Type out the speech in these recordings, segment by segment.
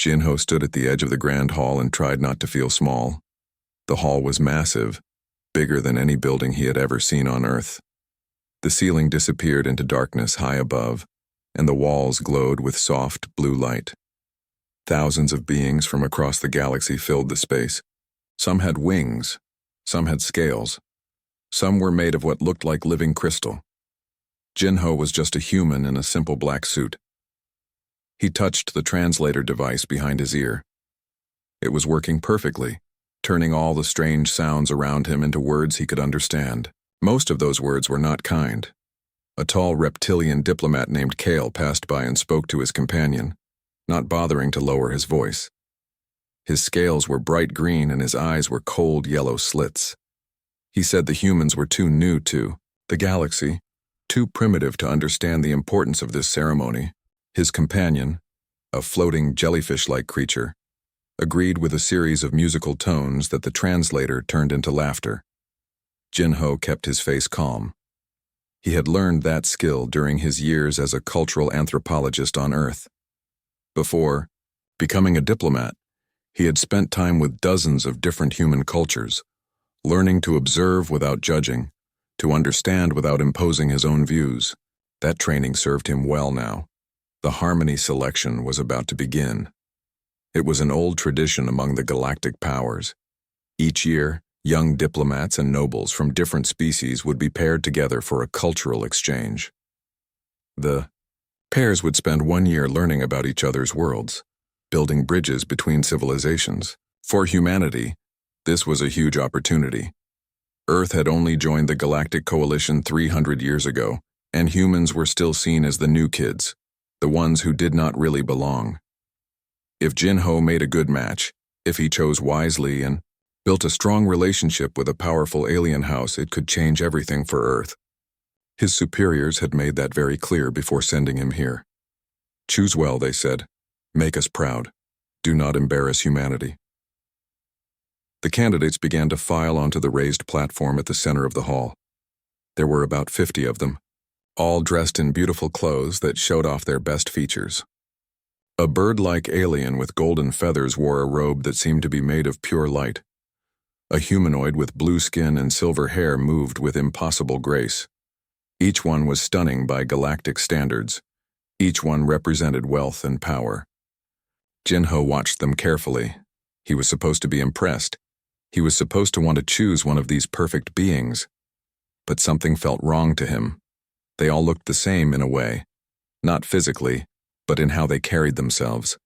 Jinho stood at the edge of the grand hall and tried not to feel small. The hall was massive, bigger than any building he had ever seen on Earth. The ceiling disappeared into darkness high above, and the walls glowed with soft blue light. Thousands of beings from across the galaxy filled the space. Some had wings, some had scales, some were made of what looked like living crystal. Jinho was just a human in a simple black suit. He touched the translator device behind his ear. It was working perfectly, turning all the strange sounds around him into words he could understand. Most of those words were not kind. A tall reptilian diplomat named Kale passed by and spoke to his companion, not bothering to lower his voice. His scales were bright green and his eyes were cold yellow slits. He said the humans were too new to the galaxy, too primitive to understand the importance of this ceremony. His companion, a floating jellyfish-like creature, agreed with a series of musical tones that the translator turned into laughter. Jinho kept his face calm. He had learned that skill during his years as a cultural anthropologist on Earth. Before becoming a diplomat, he had spent time with dozens of different human cultures, learning to observe without judging, to understand without imposing his own views. That training served him well now. The harmony selection was about to begin. It was an old tradition among the galactic powers. Each year, young diplomats and nobles from different species would be paired together for a cultural exchange. The pairs would spend 1 year learning about each other's worlds, building bridges between civilizations. For humanity, this was a huge opportunity. Earth had only joined the Galactic Coalition 300 years ago, and humans were still seen as the new kids, the ones who did not really belong. If Jinho made a good match, if he chose wisely and built a strong relationship with a powerful alien house, it could change everything for Earth. His superiors had made that very clear before sending him here. Choose well, they said. Make us proud. Do not embarrass humanity. The candidates began to file onto the raised platform at the center of the hall. There were about 50 of them, all dressed in beautiful clothes that showed off their best features. A bird-like alien with golden feathers wore a robe that seemed to be made of pure light. A humanoid with blue skin and silver hair moved with impossible grace. Each one was stunning by galactic standards. Each one represented wealth and power. Jinho watched them carefully. He was supposed to be impressed. He was supposed to want to choose one of these perfect beings. But something felt wrong to him. They all looked the same in a way. Not physically, but in how they carried themselves.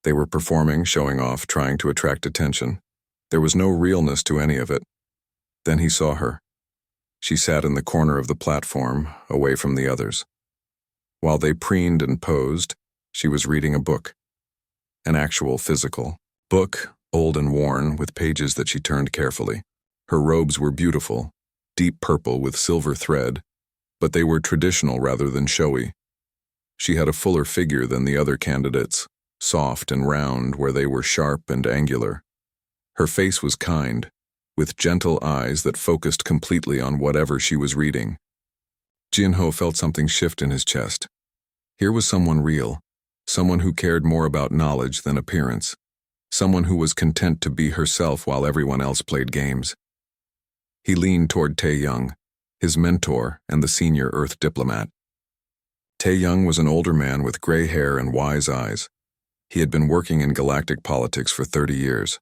They were performing, showing off, trying to attract attention. There was no realness to any of it. Then he saw her. She sat in the corner of the platform, away from the others. While they preened and posed, she was reading a book. An actual physical book, old and worn, with pages that she turned carefully. Her robes were beautiful, deep purple with silver thread, but they were traditional rather than showy. She had a fuller figure than the other candidates, soft and round where they were sharp and angular. Her face was kind, with gentle eyes that focused completely on whatever she was reading. Jinho felt something shift in his chest. Here was someone real, someone who cared more about knowledge than appearance, someone who was content to be herself while everyone else played games. He leaned toward Tae-young, his mentor and the senior Earth diplomat. Tae-young was an older man with gray hair and wise eyes. He had been working in galactic politics for 30 years.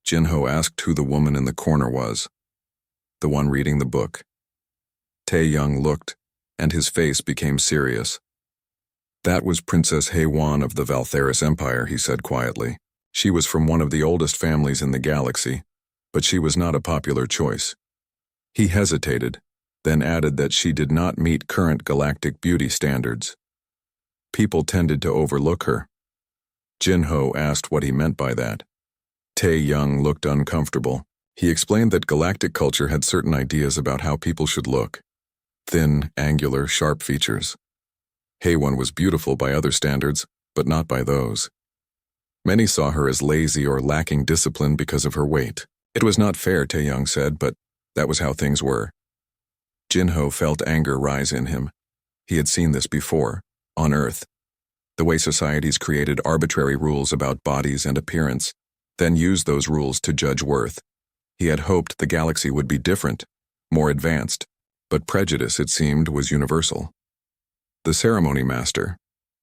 Jinho asked who the woman in the corner was. The one reading the book. Tae-young looked, and his face became serious. That was Princess Hae-won of the Valtheris Empire, he said quietly. She was from one of the oldest families in the galaxy, but she was not a popular choice. He hesitated, then added that she did not meet current galactic beauty standards. People tended to overlook her. Jinho asked what he meant by that. Tae-young looked uncomfortable. He explained that galactic culture had certain ideas about how people should look. Thin, angular, sharp features. Hae-won was beautiful by other standards, but not by those. Many saw her as lazy or lacking discipline because of her weight. It was not fair, Tae-young said, but that was how things were. Jinho felt anger rise in him. He had seen this before, on Earth. The way societies created arbitrary rules about bodies and appearance, then used those rules to judge worth. He had hoped the galaxy would be different, more advanced, but prejudice, it seemed, was universal. The ceremony master,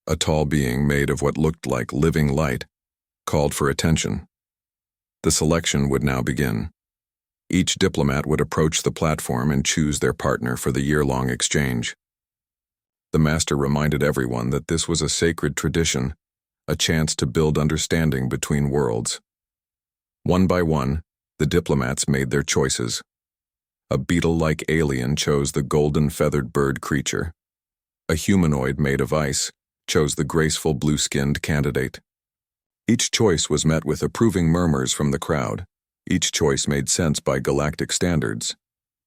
a tall being made of what looked like living light, called for attention. The selection would now begin. Each diplomat would approach the platform and choose their partner for the year-long exchange. The master reminded everyone that this was a sacred tradition, a chance to build understanding between worlds. One by one, the diplomats made their choices. A beetle-like alien chose the golden-feathered bird creature. A humanoid made of ice chose the graceful blue-skinned candidate. Each choice was met with approving murmurs from the crowd. Each choice made sense by galactic standards.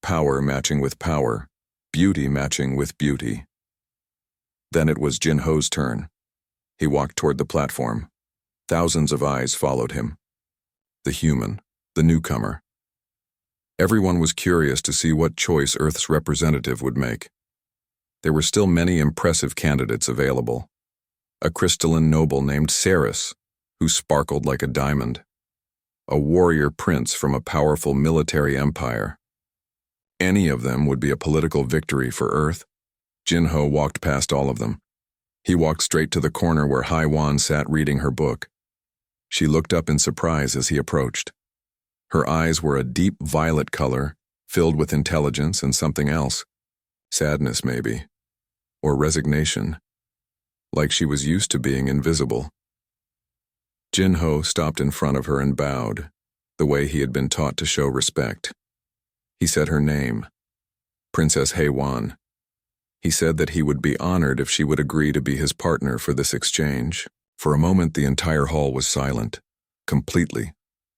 Power matching with power, beauty matching with beauty. Then it was Jin Ho's turn. He walked toward the platform. Thousands of eyes followed him. The human, the newcomer. Everyone was curious to see what choice Earth's representative would make. There were still many impressive candidates available. A crystalline noble named Ceres, who sparkled like a diamond. A warrior prince from a powerful military empire. Any of them would be a political victory for Earth. Jin Ho walked past all of them. He walked straight to the corner where HFY sat reading her book. She looked up in surprise as he approached. Her eyes were a deep violet color, filled with intelligence and something else. Sadness, maybe. Or resignation. Like she was used to being invisible. Jin Ho stopped in front of her and bowed, the way he had been taught to show respect. He said her name, Princess HFY. He said that he would be honored if she would agree to be his partner for this exchange. For a moment, the entire hall was silent, completely,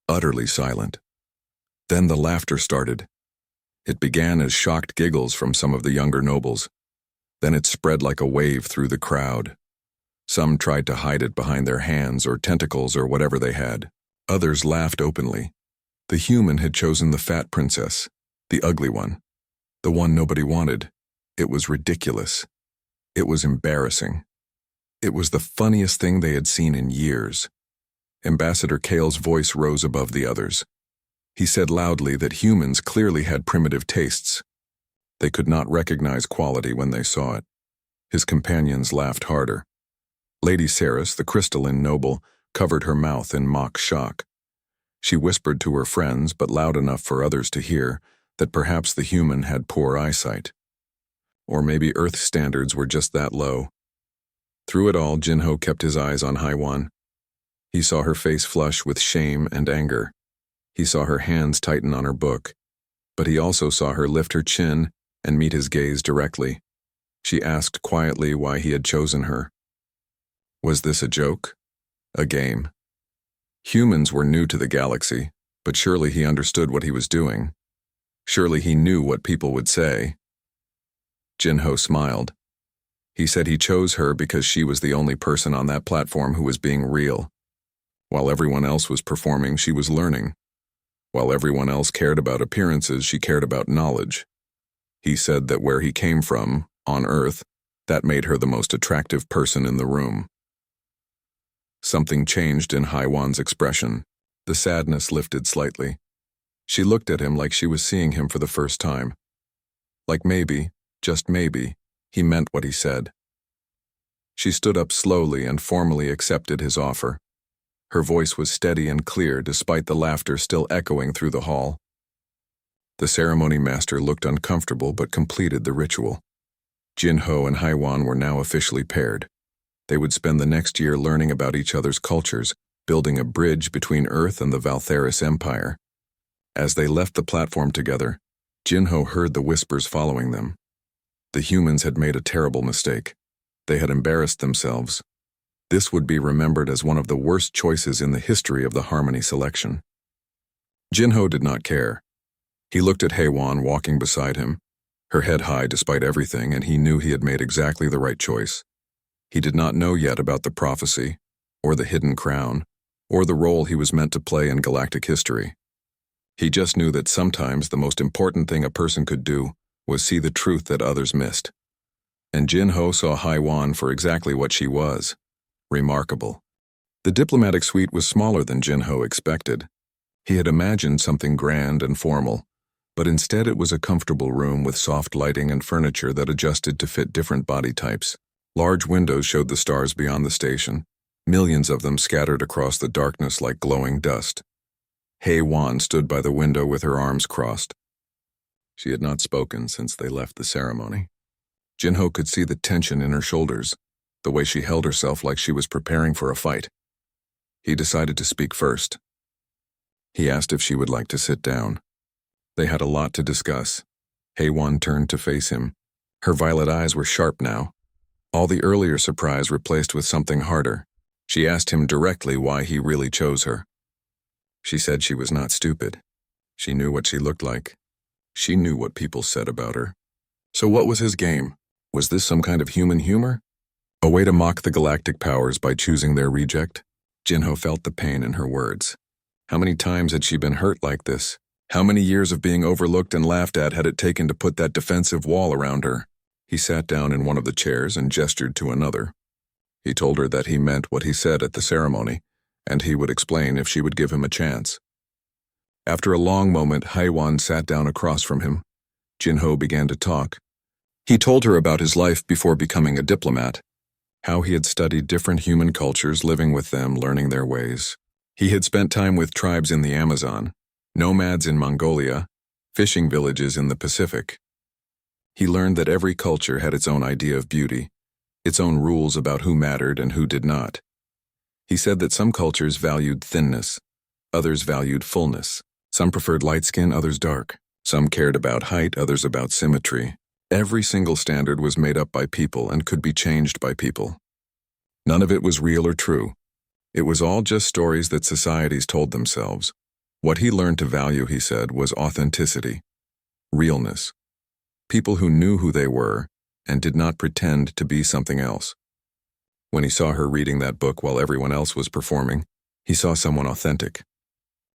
utterly silent. Then the laughter started. It began as shocked giggles from some of the younger nobles. Then it spread like a wave through the crowd. Some tried to hide it behind their hands or tentacles or whatever they had. Others laughed openly. The human had chosen the fat princess, the ugly one, the one nobody wanted. It was ridiculous. It was embarrassing. It was the funniest thing they had seen in years. Ambassador Kale's voice rose above the others. He said loudly that humans clearly had primitive tastes. They could not recognize quality when they saw it. His companions laughed harder. Lady Ceres, the crystalline noble, covered her mouth in mock shock. She whispered to her friends, but loud enough for others to hear, that perhaps the human had poor eyesight. Or maybe Earth standards were just that low. Through it all, Jin Ho kept his eyes on HFY. He saw her face flush with shame and anger. He saw her hands tighten on her book. But he also saw her lift her chin and meet his gaze directly. She asked quietly why he had chosen her. Was this a joke? A game? Humans were new to the galaxy, but surely he understood what he was doing. Surely he knew what people would say. Jin Ho smiled. He said he chose her because she was the only person on that platform who was being real. While everyone else was performing, she was learning. While everyone else cared about appearances, she cared about knowledge. He said that where he came from, on Earth, that made her the most attractive person in the room. Something changed in HFY's expression. The sadness lifted slightly. She looked at him like she was seeing him for the first time. Like maybe, just maybe, he meant what he said. She stood up slowly and formally accepted his offer. Her voice was steady and clear despite the laughter still echoing through the hall. The ceremony master looked uncomfortable but completed the ritual. Jin Ho and HFY were now officially paired. They would spend the next year learning about each other's cultures, building a bridge between Earth and the Valtheris Empire. As they left the platform together, Jin Ho heard the whispers following them. The humans had made a terrible mistake. They had embarrassed themselves. This would be remembered as one of the worst choices in the history of the Harmony selection. Jin Ho did not care. He looked at HFY walking beside him, her head high despite everything, and he knew he had made exactly the right choice. He did not know yet about the prophecy, or the hidden crown, or the role he was meant to play in galactic history. He just knew that sometimes the most important thing a person could do was see the truth that others missed. And Jin Ho saw HFY for exactly what she was, Remarkable. The diplomatic suite was smaller than Jinho expected. He had imagined something grand and formal, but instead it was a comfortable room with soft lighting and furniture that adjusted to fit different body types. Large windows showed the stars beyond the station, millions of them scattered across the darkness like glowing dust. HFY stood by the window with her arms crossed. She had not spoken since they left the ceremony. Jinho could see the tension in her shoulders, the way she held herself like she was preparing for a fight. He decided to speak first. He asked if she would like to sit down. They had a lot to discuss. HFY turned to face him. Her violet eyes were sharp now. All the earlier surprise replaced with something harder. She asked him directly why he really chose her. She said she was not stupid. She knew what she looked like. She knew what people said about her. So what was his game? Was this some kind of human humor? A way to mock the galactic powers by choosing their reject? Jinho felt the pain in her words. How many times had she been hurt like this? How many years of being overlooked and laughed at had it taken to put that defensive wall around her? He sat down in one of the chairs and gestured to another. He told her that he meant what he said at the ceremony, and he would explain if she would give him a chance. After a long moment, HFY sat down across from him. Jinho began to talk. He told her about his life before becoming a diplomat, how he had studied different human cultures, living with them, learning their ways. He had spent time with tribes in the Amazon, nomads in Mongolia, fishing villages in the Pacific. He learned that every culture had its own idea of beauty, its own rules about who mattered and who did not. He said that some cultures valued thinness, others valued fullness. Some preferred light skin, others dark. Some cared about height, others about symmetry. Every single standard was made up by people and could be changed by people. None of it was real or true. It was all just stories that societies told themselves. What he learned to value, he said, was authenticity, realness. People who knew who they were and did not pretend to be something else. When he saw her reading that book while everyone else was performing, he saw someone authentic.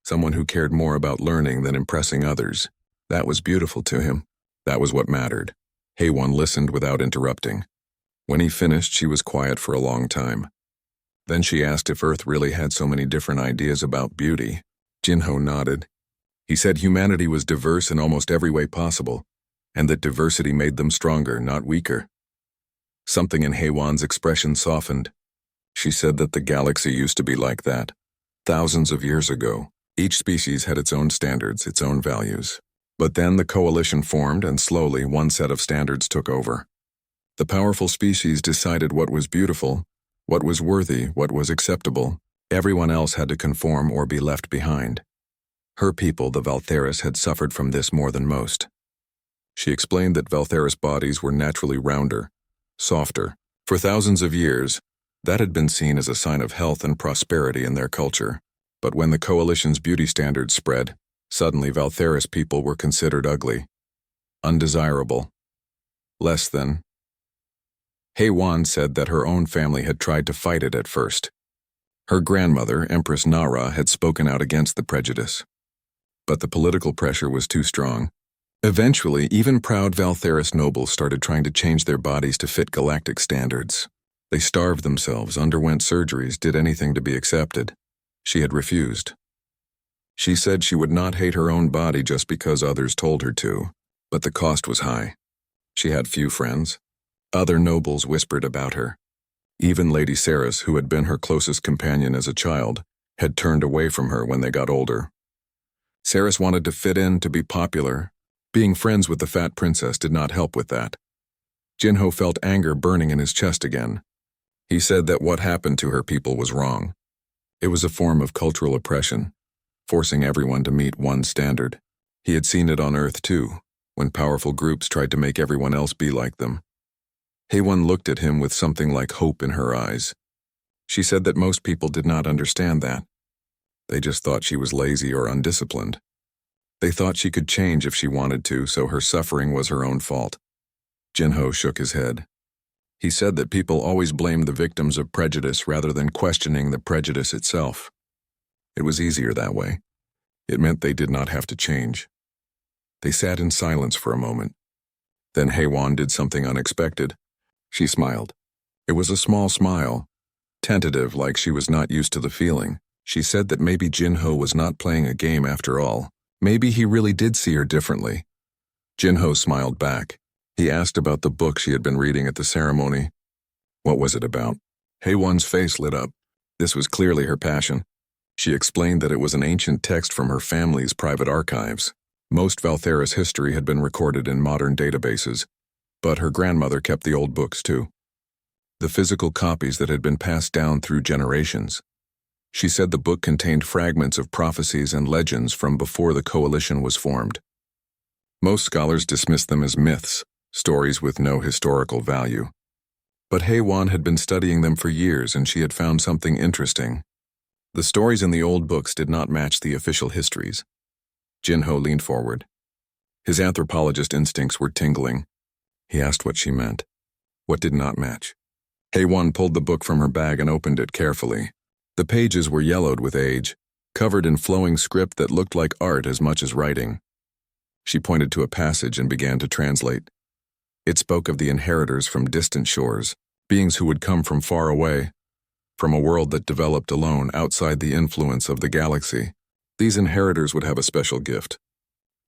Someone who cared more about learning than impressing others. That was beautiful to him. That was what mattered. HFY listened without interrupting. When he finished, she was quiet for a long time. Then she asked if Earth really had so many different ideas about beauty. Jinho nodded. He said humanity was diverse in almost every way possible, and that diversity made them stronger, not weaker. Something in HFY's expression softened. She said that the galaxy used to be like that. Thousands of years ago, each species had its own standards, its own values. But then the coalition formed, and slowly one set of standards took over. The powerful species decided what was beautiful, what was worthy, what was acceptable. Everyone else had to conform or be left behind. Her people, the Valtheris, had suffered from this more than most. She explained that Valtheris bodies were naturally rounder, softer. For thousands of years, that had been seen as a sign of health and prosperity in their culture. But when the coalition's beauty standards spread, suddenly Valtheris people were considered ugly, undesirable, less than. HFY said that her own family had tried to fight it at first. Her grandmother, Empress Nara, had spoken out against the prejudice. But the political pressure was too strong. Eventually, even proud Valtheris nobles started trying to change their bodies to fit galactic standards. They starved themselves, underwent surgeries, did anything to be accepted. She had refused. She said she would not hate her own body just because others told her to, but the cost was high. She had few friends. Other nobles whispered about her. Even Lady Saris, who had been her closest companion as a child, had turned away from her when they got older. Saris wanted to fit in, to be popular. Being friends with the fat princess did not help with that. Jinho felt anger burning in his chest again. He said that what happened to her people was wrong. It was a form of cultural oppression, forcing everyone to meet one standard. He had seen it on Earth too, when powerful groups tried to make everyone else be like them. HFY looked at him with something like hope in her eyes. She said that most people did not understand that. They just thought she was lazy or undisciplined. They thought she could change if she wanted to, so her suffering was her own fault. Jinho shook his head. He said that people always blamed the victims of prejudice rather than questioning the prejudice itself. It was easier that way. It meant they did not have to change. They sat in silence for a moment. Then HFY did something unexpected. She smiled. It was a small smile, Tentative, like she was not used to the feeling. She said that maybe Jinho was not playing a game after all. Maybe he really did see her differently. Jinho smiled back. He asked about the book she had been reading at the ceremony. What was it about? Haewon's face lit up. This was clearly her passion. She explained that it was an ancient text from her family's private archives. Most Valtheris history had been recorded in modern databases, but her grandmother kept the old books too. The physical copies that had been passed down through generations. She said the book contained fragments of prophecies and legends from before the coalition was formed. Most scholars dismissed them as myths, stories with no historical value. But Haewon had been studying them for years, and she had found something interesting. The stories in the old books did not match the official histories. Jinho leaned forward. His anthropologist instincts were tingling. He asked what she meant. What did not match? Haewon pulled the book from her bag and opened it carefully. The pages were yellowed with age, covered in flowing script that looked like art as much as writing. She pointed to a passage and began to translate. It spoke of the inheritors from distant shores, beings who would come from far away, from a world that developed alone outside the influence of the galaxy. These inheritors would have a special gift.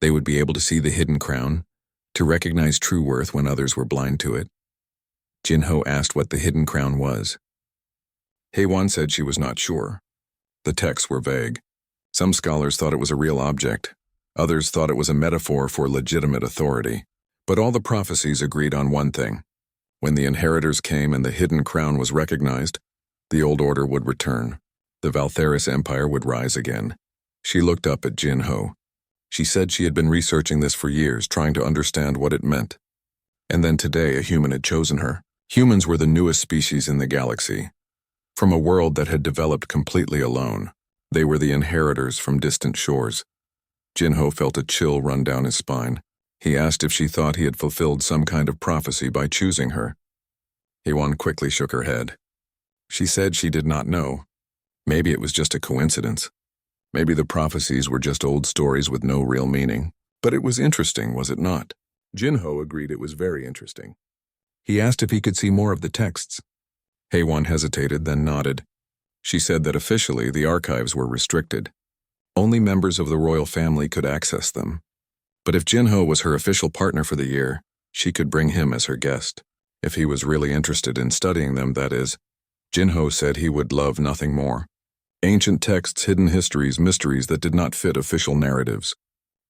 They would be able to see the hidden crown, to recognize true worth when others were blind to it. Jinho asked what the hidden crown was. Haewon said she was not sure. The texts were vague. Some scholars thought it was a real object. Others thought it was a metaphor for legitimate authority. But all the prophecies agreed on one thing. When the inheritors came and the hidden crown was recognized, the old order would return. The Valtheris Empire would rise again. She looked up at Jinho. She said she had been researching this for years, trying to understand what it meant. And then today a human had chosen her. Humans were the newest species in the galaxy. From a world that had developed completely alone, they were the inheritors from distant shores. Jinho felt a chill run down his spine. He asked if she thought he had fulfilled some kind of prophecy by choosing her. Haewon quickly shook her head. She said she did not know. Maybe it was just a coincidence. Maybe the prophecies were just old stories with no real meaning. But it was interesting, was it not? Jinho agreed it was very interesting. He asked if he could see more of the texts. Haewon hesitated, then nodded. She said that officially the archives were restricted. Only members of the royal family could access them. But if Jinho was her official partner for the year, she could bring him as her guest. If he was really interested in studying them, that is. Jinho said he would love nothing more. Ancient texts, hidden histories, mysteries that did not fit official narratives.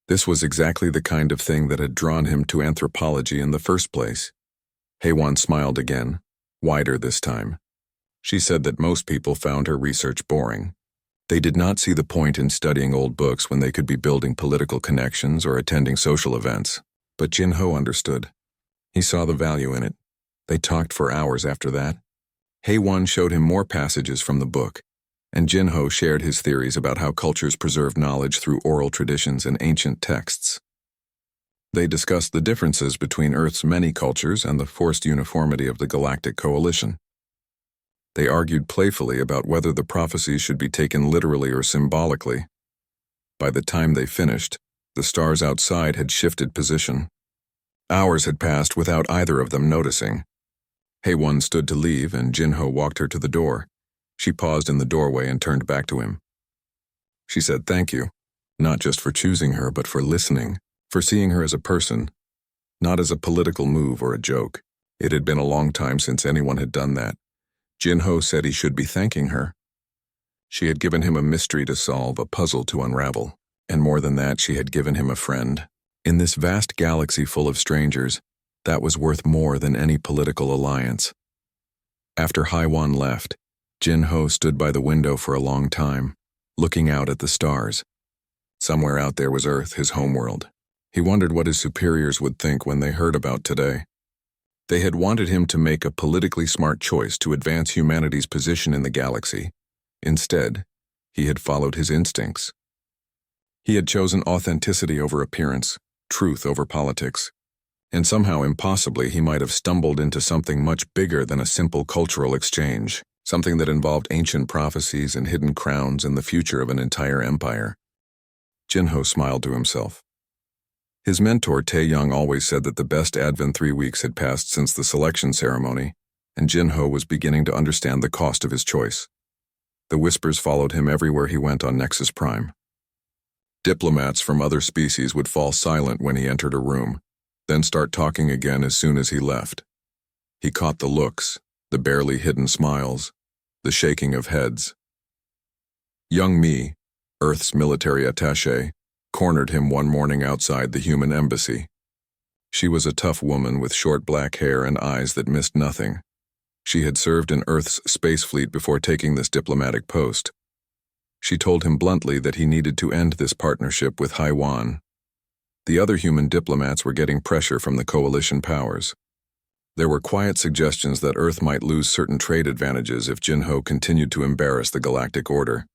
This was exactly the kind of thing that had drawn him to anthropology in the first place. Haewon smiled again, wider this time. She said that most people found her research boring. They did not see the point in studying old books when they could be building political connections or attending social events. But Jinho understood. He saw the value in it. They talked for hours after that. Haewon showed him more passages from the book, and Jinho shared his theories about how cultures preserve knowledge through oral traditions and ancient texts. They discussed the differences between Earth's many cultures and the forced uniformity of the Galactic Coalition. They argued playfully about whether the prophecies should be taken literally or symbolically. By the time they finished, the stars outside had shifted position. Hours had passed without either of them noticing. Haewon stood to leave, and Jinho walked her to the door. She paused in the doorway and turned back to him. She said thank you, not just for choosing her, but for listening, for seeing her as a person, not as a political move or a joke. It had been a long time since anyone had done that. Jinho said he should be thanking her. She had given him a mystery to solve, a puzzle to unravel, and more than that, she had given him a friend. In this vast galaxy full of strangers, that was worth more than any political alliance. After Haewon left, Jinho stood by the window for a long time, looking out at the stars. Somewhere out there was Earth, his homeworld. He wondered what his superiors would think when they heard about today. They had wanted him to make a politically smart choice to advance humanity's position in the galaxy. Instead, he had followed his instincts. He had chosen authenticity over appearance, truth over politics. And somehow, impossibly, he might have stumbled into something much bigger than a simple cultural exchange, something that involved ancient prophecies and hidden crowns and the future of an entire empire. Jinho smiled to himself. His mentor, Tae Young, always said that the best Advent 3 weeks had passed since the selection ceremony. and Jinho was beginning to understand the cost of his choice. The whispers followed him everywhere he went on Nexus Prime. Diplomats from other species would fall silent when he entered a room, then start talking again as soon as he left. He caught the looks, the barely hidden smiles, the shaking of heads. Young Mi, Earth's military attaché, cornered him one morning outside the human embassy. She was a tough woman with short black hair and eyes that missed nothing. She had served in Earth's space fleet before taking this diplomatic post. She told him bluntly that he needed to end this partnership with Haiwan. The other human diplomats were getting pressure from the coalition powers. There were quiet suggestions that Earth might lose certain trade advantages if Jinho continued to embarrass the Galactic Order.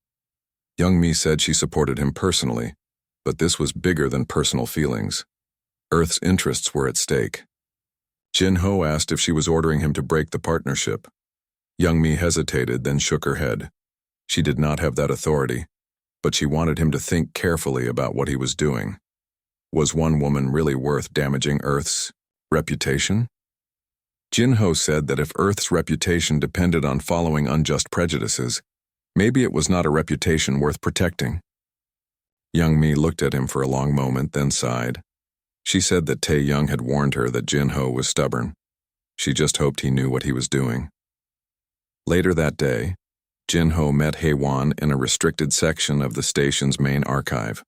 Young Mi said she supported him personally, but this was bigger than personal feelings. Earth's interests were at stake. Jinho asked if she was ordering him to break the partnership. Young Mi hesitated, then shook her head. She did not have that authority, but she wanted him to think carefully about what he was doing. Was one woman really worth damaging Earth's reputation? Jinho said that if Earth's reputation depended on following unjust prejudices, maybe it was not a reputation worth protecting. Young Mi looked at him for a long moment, then sighed. She said that Tae-young had warned her that Jinho was stubborn. She just hoped he knew what he was doing. Later that day, Jinho met Haiwan in a restricted section of the station's main archive.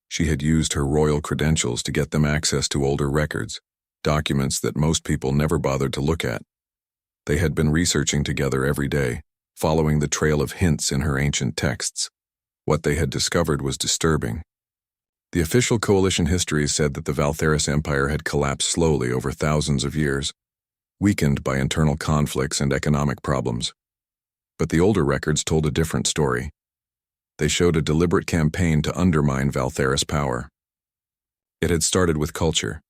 She had used her royal credentials to get them access to older records, documents that most people never bothered to look at. They had been researching together every day, following the trail of hints in her ancient texts. What they had discovered was disturbing. The official coalition histories said that the Valtheris Empire had collapsed slowly over thousands of years, weakened by internal conflicts and economic problems. But the older records told a different story. They showed a deliberate campaign to undermine Valtheris power. It had started with culture.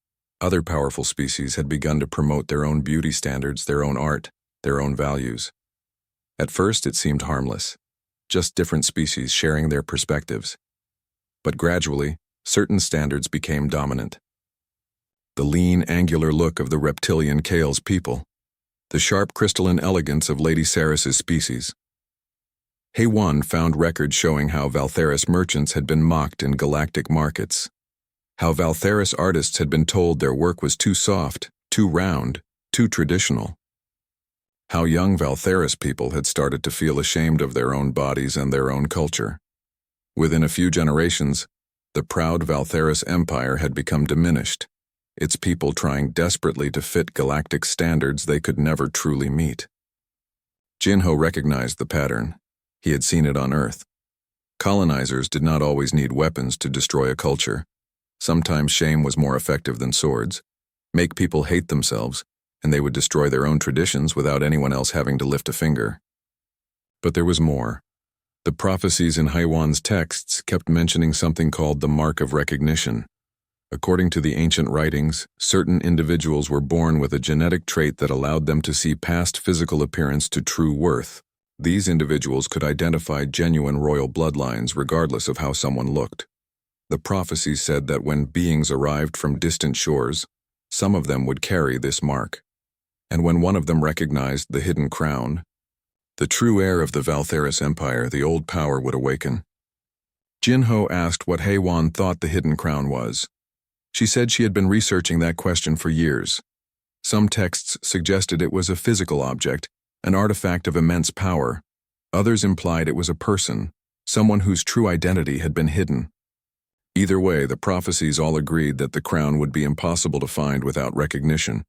Other powerful species had begun to promote their own beauty standards, their own art, their own values. At first it seemed harmless, just different species sharing their perspectives. But gradually, certain standards became dominant. The lean, angular look of the reptilian Kale's people, the sharp crystalline elegance of Lady Saris's species. Haiwan found records showing how Valtheris merchants had been mocked in galactic markets, how Valtheris artists had been told their work was too soft, too round, too traditional. How young Valtheris people had started to feel ashamed of their own bodies and their own culture. Within a few generations, the proud Valtheris Empire had become diminished, its people trying desperately to fit galactic standards they could never truly meet. Jinho recognized the pattern. He had seen it on Earth. Colonizers did not always need weapons to destroy a culture. Sometimes shame was more effective than swords. Make people hate themselves, and they would destroy their own traditions without anyone else having to lift a finger. But there was more. The prophecies in Haiwan's texts kept mentioning something called the Mark of Recognition. According to the ancient writings, certain individuals were born with a genetic trait that allowed them to see past physical appearance to true worth. These individuals could identify genuine royal bloodlines regardless of how someone looked. The prophecies said that when beings arrived from distant shores, some of them would carry this mark. And when one of them recognized the hidden crown, the true heir of the Valtheris Empire, the old power would awaken. Jinho asked what Haiwan thought the hidden crown was. She said she had been researching that question for years. Some texts suggested it was a physical object, an artifact of immense power. Others implied it was a person, someone whose true identity had been hidden. Either way, the prophecies all agreed that the crown would be impossible to find without recognition.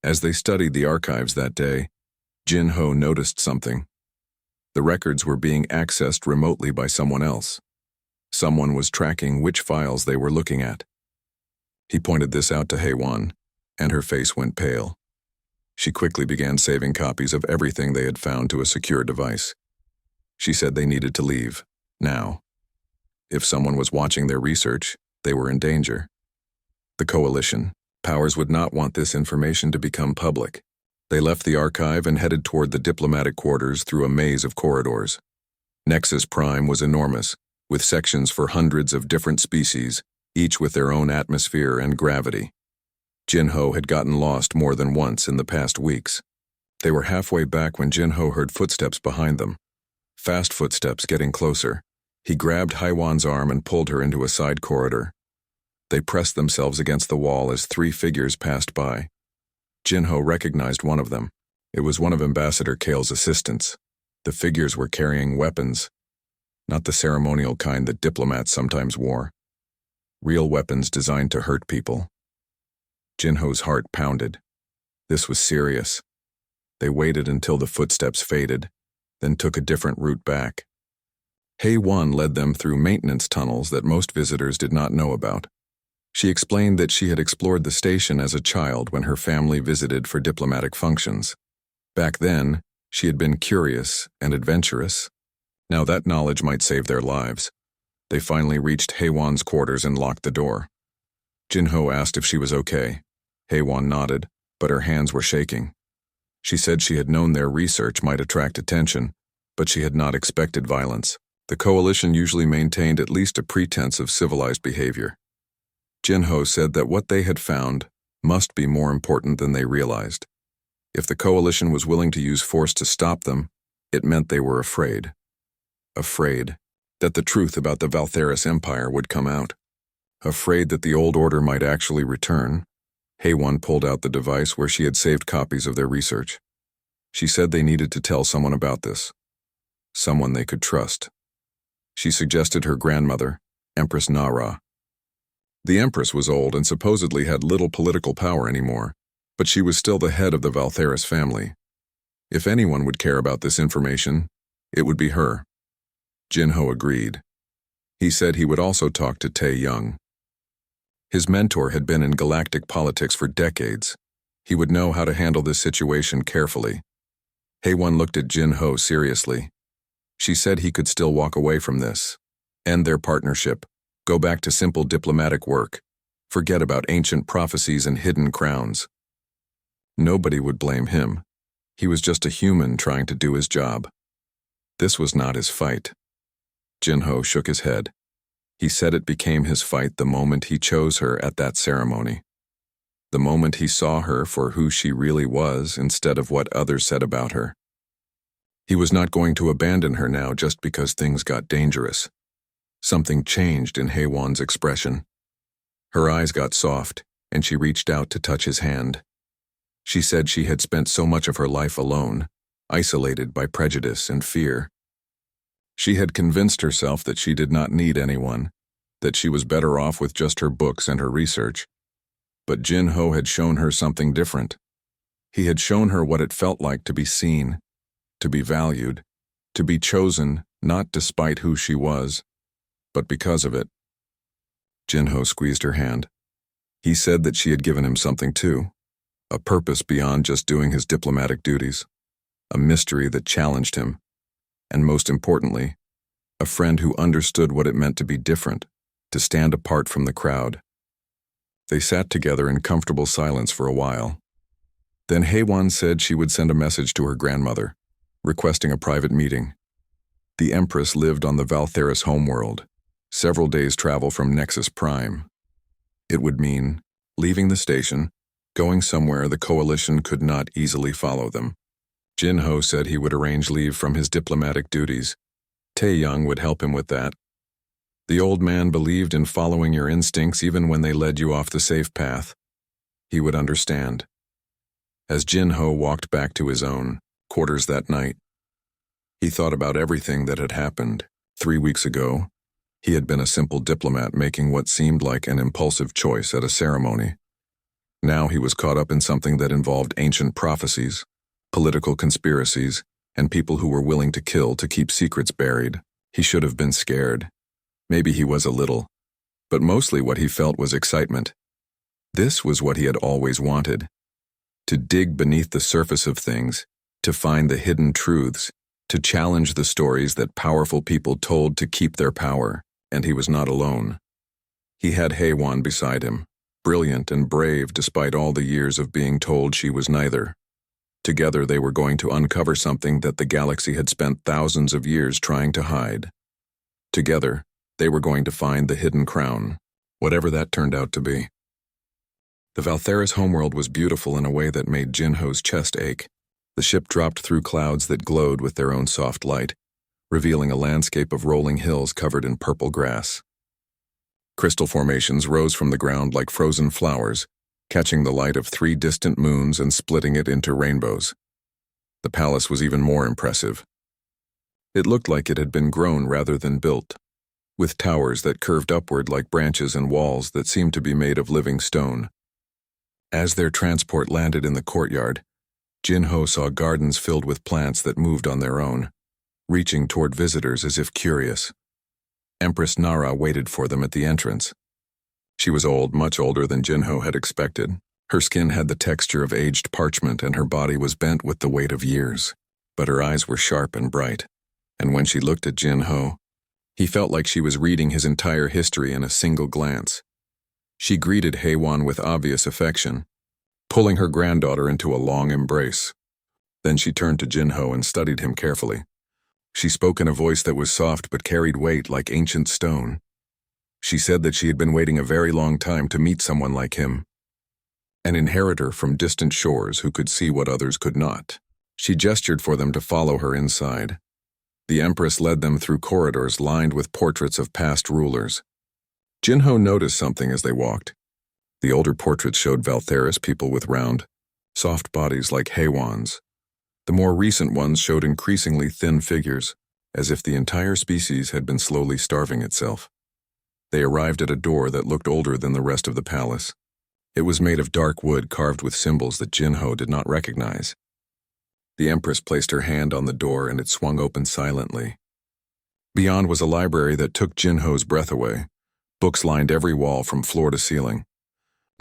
As they studied the archives that day, Jinho noticed something. The records were being accessed remotely by someone else. Someone was tracking which files they were looking at. He pointed this out to Haiwan, and her face went pale. She quickly began saving copies of everything they had found to a secure device. She said they needed to leave, now. If someone was watching their research, they were in danger. The coalition, powers would not want this information to become public. They left the archive and headed toward the diplomatic quarters through a maze of corridors. Nexus Prime was enormous, with sections for hundreds of different species, each with their own atmosphere and gravity. Jinho had gotten lost more than once in the past weeks. They were halfway back when Jinho heard footsteps behind them. Fast footsteps getting closer. He grabbed Haiwan's arm and pulled her into a side corridor. They pressed themselves against the wall as three figures passed by. Jinho recognized one of them. It was one of Ambassador Kale's assistants. The figures were carrying weapons, not the ceremonial kind that diplomats sometimes wore. Real weapons designed to hurt people. Jinho's heart pounded. This was serious. They waited until the footsteps faded, then took a different route back. Hei-Wan led them through maintenance tunnels that most visitors did not know about. She explained that she had explored the station as a child when her family visited for diplomatic functions. Back then, she had been curious and adventurous. Now that knowledge might save their lives. They finally reached Hei-Wan's quarters and locked the door. Jinho asked if she was okay. Hei-Wan nodded, but her hands were shaking. She said she had known their research might attract attention, but she had not expected violence. The coalition usually maintained at least a pretense of civilized behavior. Jinho said that what they had found must be more important than they realized. If the coalition was willing to use force to stop them, it meant they were afraid. Afraid that the truth about the Valtheris Empire would come out. Afraid that the old order might actually return. Hei-Wan pulled out the device where she had saved copies of their research. She said they needed to tell someone about this. Someone they could trust. She suggested her grandmother, Empress Nara. The Empress was old and supposedly had little political power anymore, but she was still the head of the Valtheris family. If anyone would care about this information, it would be her. Jinho agreed. He said he would also talk to Tae Young. His mentor had been in galactic politics for decades. He would know how to handle this situation carefully. Hei-Wan looked at Jinho seriously. She said he could still walk away from this, end their partnership, go back to simple diplomatic work, forget about ancient prophecies and hidden crowns. Nobody would blame him. He was just a human trying to do his job. This was not his fight. Jinho shook his head. He said it became his fight the moment he chose her at that ceremony. The moment he saw her for who she really was instead of what others said about her. He was not going to abandon her now just because things got dangerous. Something changed in Hei-Wan's expression. Her eyes got soft, and she reached out to touch his hand. She said she had spent so much of her life alone, isolated by prejudice and fear. She had convinced herself that she did not need anyone, that she was better off with just her books and her research. But Jinho had shown her something different. He had shown her what it felt like to be seen, to be valued, to be chosen not despite who she was, but because of it. Jinho squeezed her hand. He said that she had given him something too, a purpose beyond just doing his diplomatic duties, a mystery that challenged him, and most importantly, a friend who understood what it meant to be different, to stand apart from the crowd. They sat together in comfortable silence for a while. Then Hei-Wan said she would send a message to her grandmother, requesting a private meeting. The Empress lived on the Valtheris homeworld, several days' travel from Nexus Prime. It would mean leaving the station, going somewhere the coalition could not easily follow them. Jinho said he would arrange leave from his diplomatic duties. Tae Young would help him with that. The old man believed in following your instincts even when they led you off the safe path. He would understand. As Jinho walked back to his own quarters that night, he thought about everything that had happened. 3 weeks ago, he had been a simple diplomat making what seemed like an impulsive choice at a ceremony. Now he was caught up in something that involved ancient prophecies, political conspiracies, and people who were willing to kill to keep secrets buried. He should have been scared. Maybe he was a little, but mostly what he felt was excitement. This was what he had always wanted. To dig beneath the surface of things, to find the hidden truths, to challenge the stories that powerful people told to keep their power, and he was not alone. He had Hei-Wan beside him, brilliant and brave despite all the years of being told she was neither. Together they were going to uncover something that the galaxy had spent thousands of years trying to hide. Together, they were going to find the hidden crown, whatever that turned out to be. The Valtheris homeworld was beautiful in a way that made Jinho's chest ache. The ship dropped through clouds that glowed with their own soft light, revealing a landscape of rolling hills covered in purple grass. Crystal formations rose from the ground like frozen flowers, catching the light of 3 distant moons and splitting it into rainbows. The palace was even more impressive. It looked like it had been grown rather than built, with towers that curved upward like branches and walls that seemed to be made of living stone. As their transport landed in the courtyard, Jinho saw gardens filled with plants that moved on their own, reaching toward visitors as if curious. Empress Nara waited for them at the entrance. She was old, much older than Jinho had expected. Her skin had the texture of aged parchment and her body was bent with the weight of years. But her eyes were sharp and bright, and when she looked at Jinho, he felt like she was reading his entire history in a single glance. She greeted Heiwan with obvious affection, pulling her granddaughter into a long embrace. Then she turned to Jinho and studied him carefully. She spoke in a voice that was soft but carried weight like ancient stone. She said that she had been waiting a very long time to meet someone like him, an inheritor from distant shores who could see what others could not. She gestured for them to follow her inside. The Empress led them through corridors lined with portraits of past rulers. Jinho noticed something as they walked. The older portraits showed Valtheris people with round, soft bodies like Heiwan's. The more recent ones showed increasingly thin figures, as if the entire species had been slowly starving itself. They arrived at a door that looked older than the rest of the palace. It was made of dark wood carved with symbols that Jinho did not recognize. The Empress placed her hand on the door and it swung open silently. Beyond was a library that took Jinho's breath away. Books lined every wall from floor to ceiling.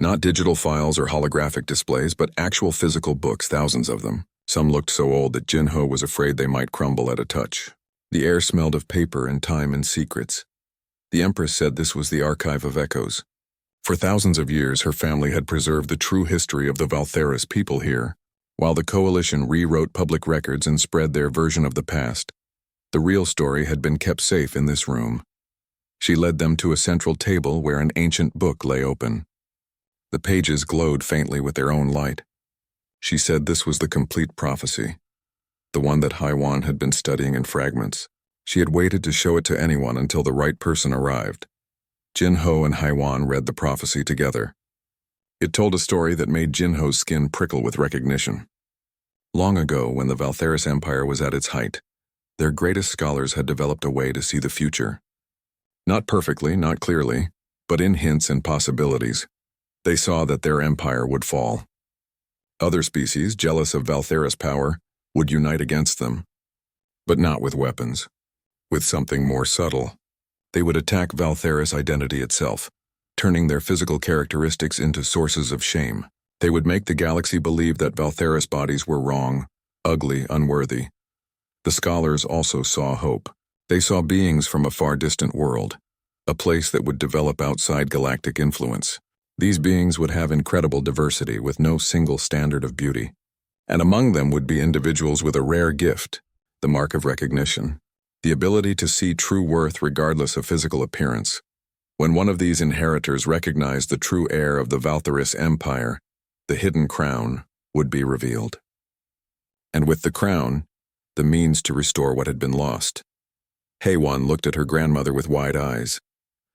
Not digital files or holographic displays, but actual physical books, thousands of them. Some looked so old that Jinho was afraid they might crumble at a touch. The air smelled of paper and time and secrets. The Empress said this was the Archive of Echoes. For thousands of years, her family had preserved the true history of the Valtheris people here, while the Coalition rewrote public records and spread their version of the past. The real story had been kept safe in this room. She led them to a central table where an ancient book lay open. The pages glowed faintly with their own light. She said this was the complete prophecy, the one that Heiwan had been studying in fragments. She had waited to show it to anyone until the right person arrived. Jinho and Heiwan read the prophecy together. It told a story that made Jinho's skin prickle with recognition. Long ago, when the Valtheris Empire was at its height, their greatest scholars had developed a way to see the future. Not perfectly, not clearly, but in hints and possibilities. They saw that their empire would fall. Other species, jealous of Valtheris power, would unite against them. But not with weapons. With something more subtle. They would attack Valtheris' identity itself, turning their physical characteristics into sources of shame. They would make the galaxy believe that Valtheris bodies were wrong, ugly, unworthy. The scholars also saw hope. They saw beings from a far distant world, a place that would develop outside galactic influence. These beings would have incredible diversity with no single standard of beauty. And among them would be individuals with a rare gift, the mark of recognition, the ability to see true worth regardless of physical appearance. When one of these inheritors recognized the true heir of the Valtheris Empire, the hidden crown would be revealed. And with the crown, the means to restore what had been lost. Heiwan looked at her grandmother with wide eyes.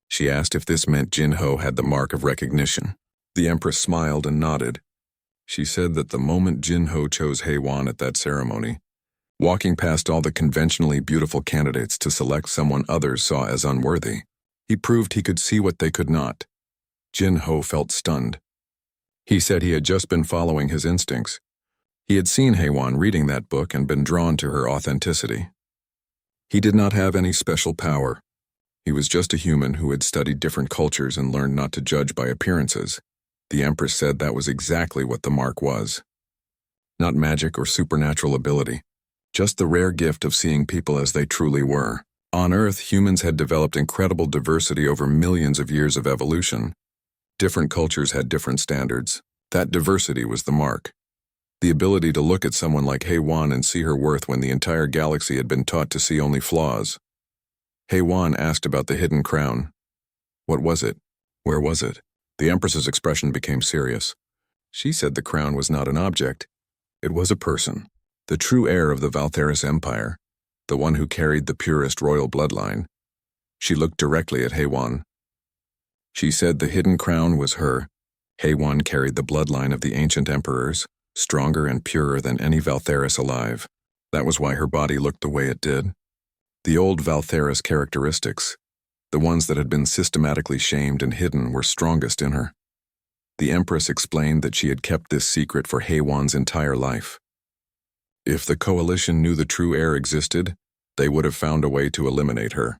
She asked if this meant Jinho had the mark of recognition. The Empress smiled and nodded. She said that the moment Jinho chose Heiwan at that ceremony, walking past all the conventionally beautiful candidates to select someone others saw as unworthy, he proved he could see what they could not. Jinho felt stunned. He said he had just been following his instincts. He had seen Heiwan reading that book and been drawn to her authenticity. He did not have any special power. He was just a human who had studied different cultures and learned not to judge by appearances. The Empress said that was exactly what the mark was. Not magic or supernatural ability, just the rare gift of seeing people as they truly were. On Earth, humans had developed incredible diversity over millions of years of evolution. Different cultures had different standards. That diversity was the mark. The ability to look at someone like Heiwan and see her worth when the entire galaxy had been taught to see only flaws. Heiwan asked about the hidden crown. What was it? Where was it? The Empress's expression became serious. She said the crown was not an object. It was a person. the true heir of the Valtheris Empire, the one who carried the purest royal bloodline. She looked directly at Haywan. She said the hidden crown was her. Haywan carried the bloodline of the ancient emperors, stronger and purer than any Valtheris alive. That was why her body looked the way it did. The old Valtheris characteristics, the ones that had been systematically shamed and hidden, were strongest in her. The Empress explained that she had kept this secret for Haywan's entire life. If the Coalition knew the true heir existed, they would have found a way to eliminate her.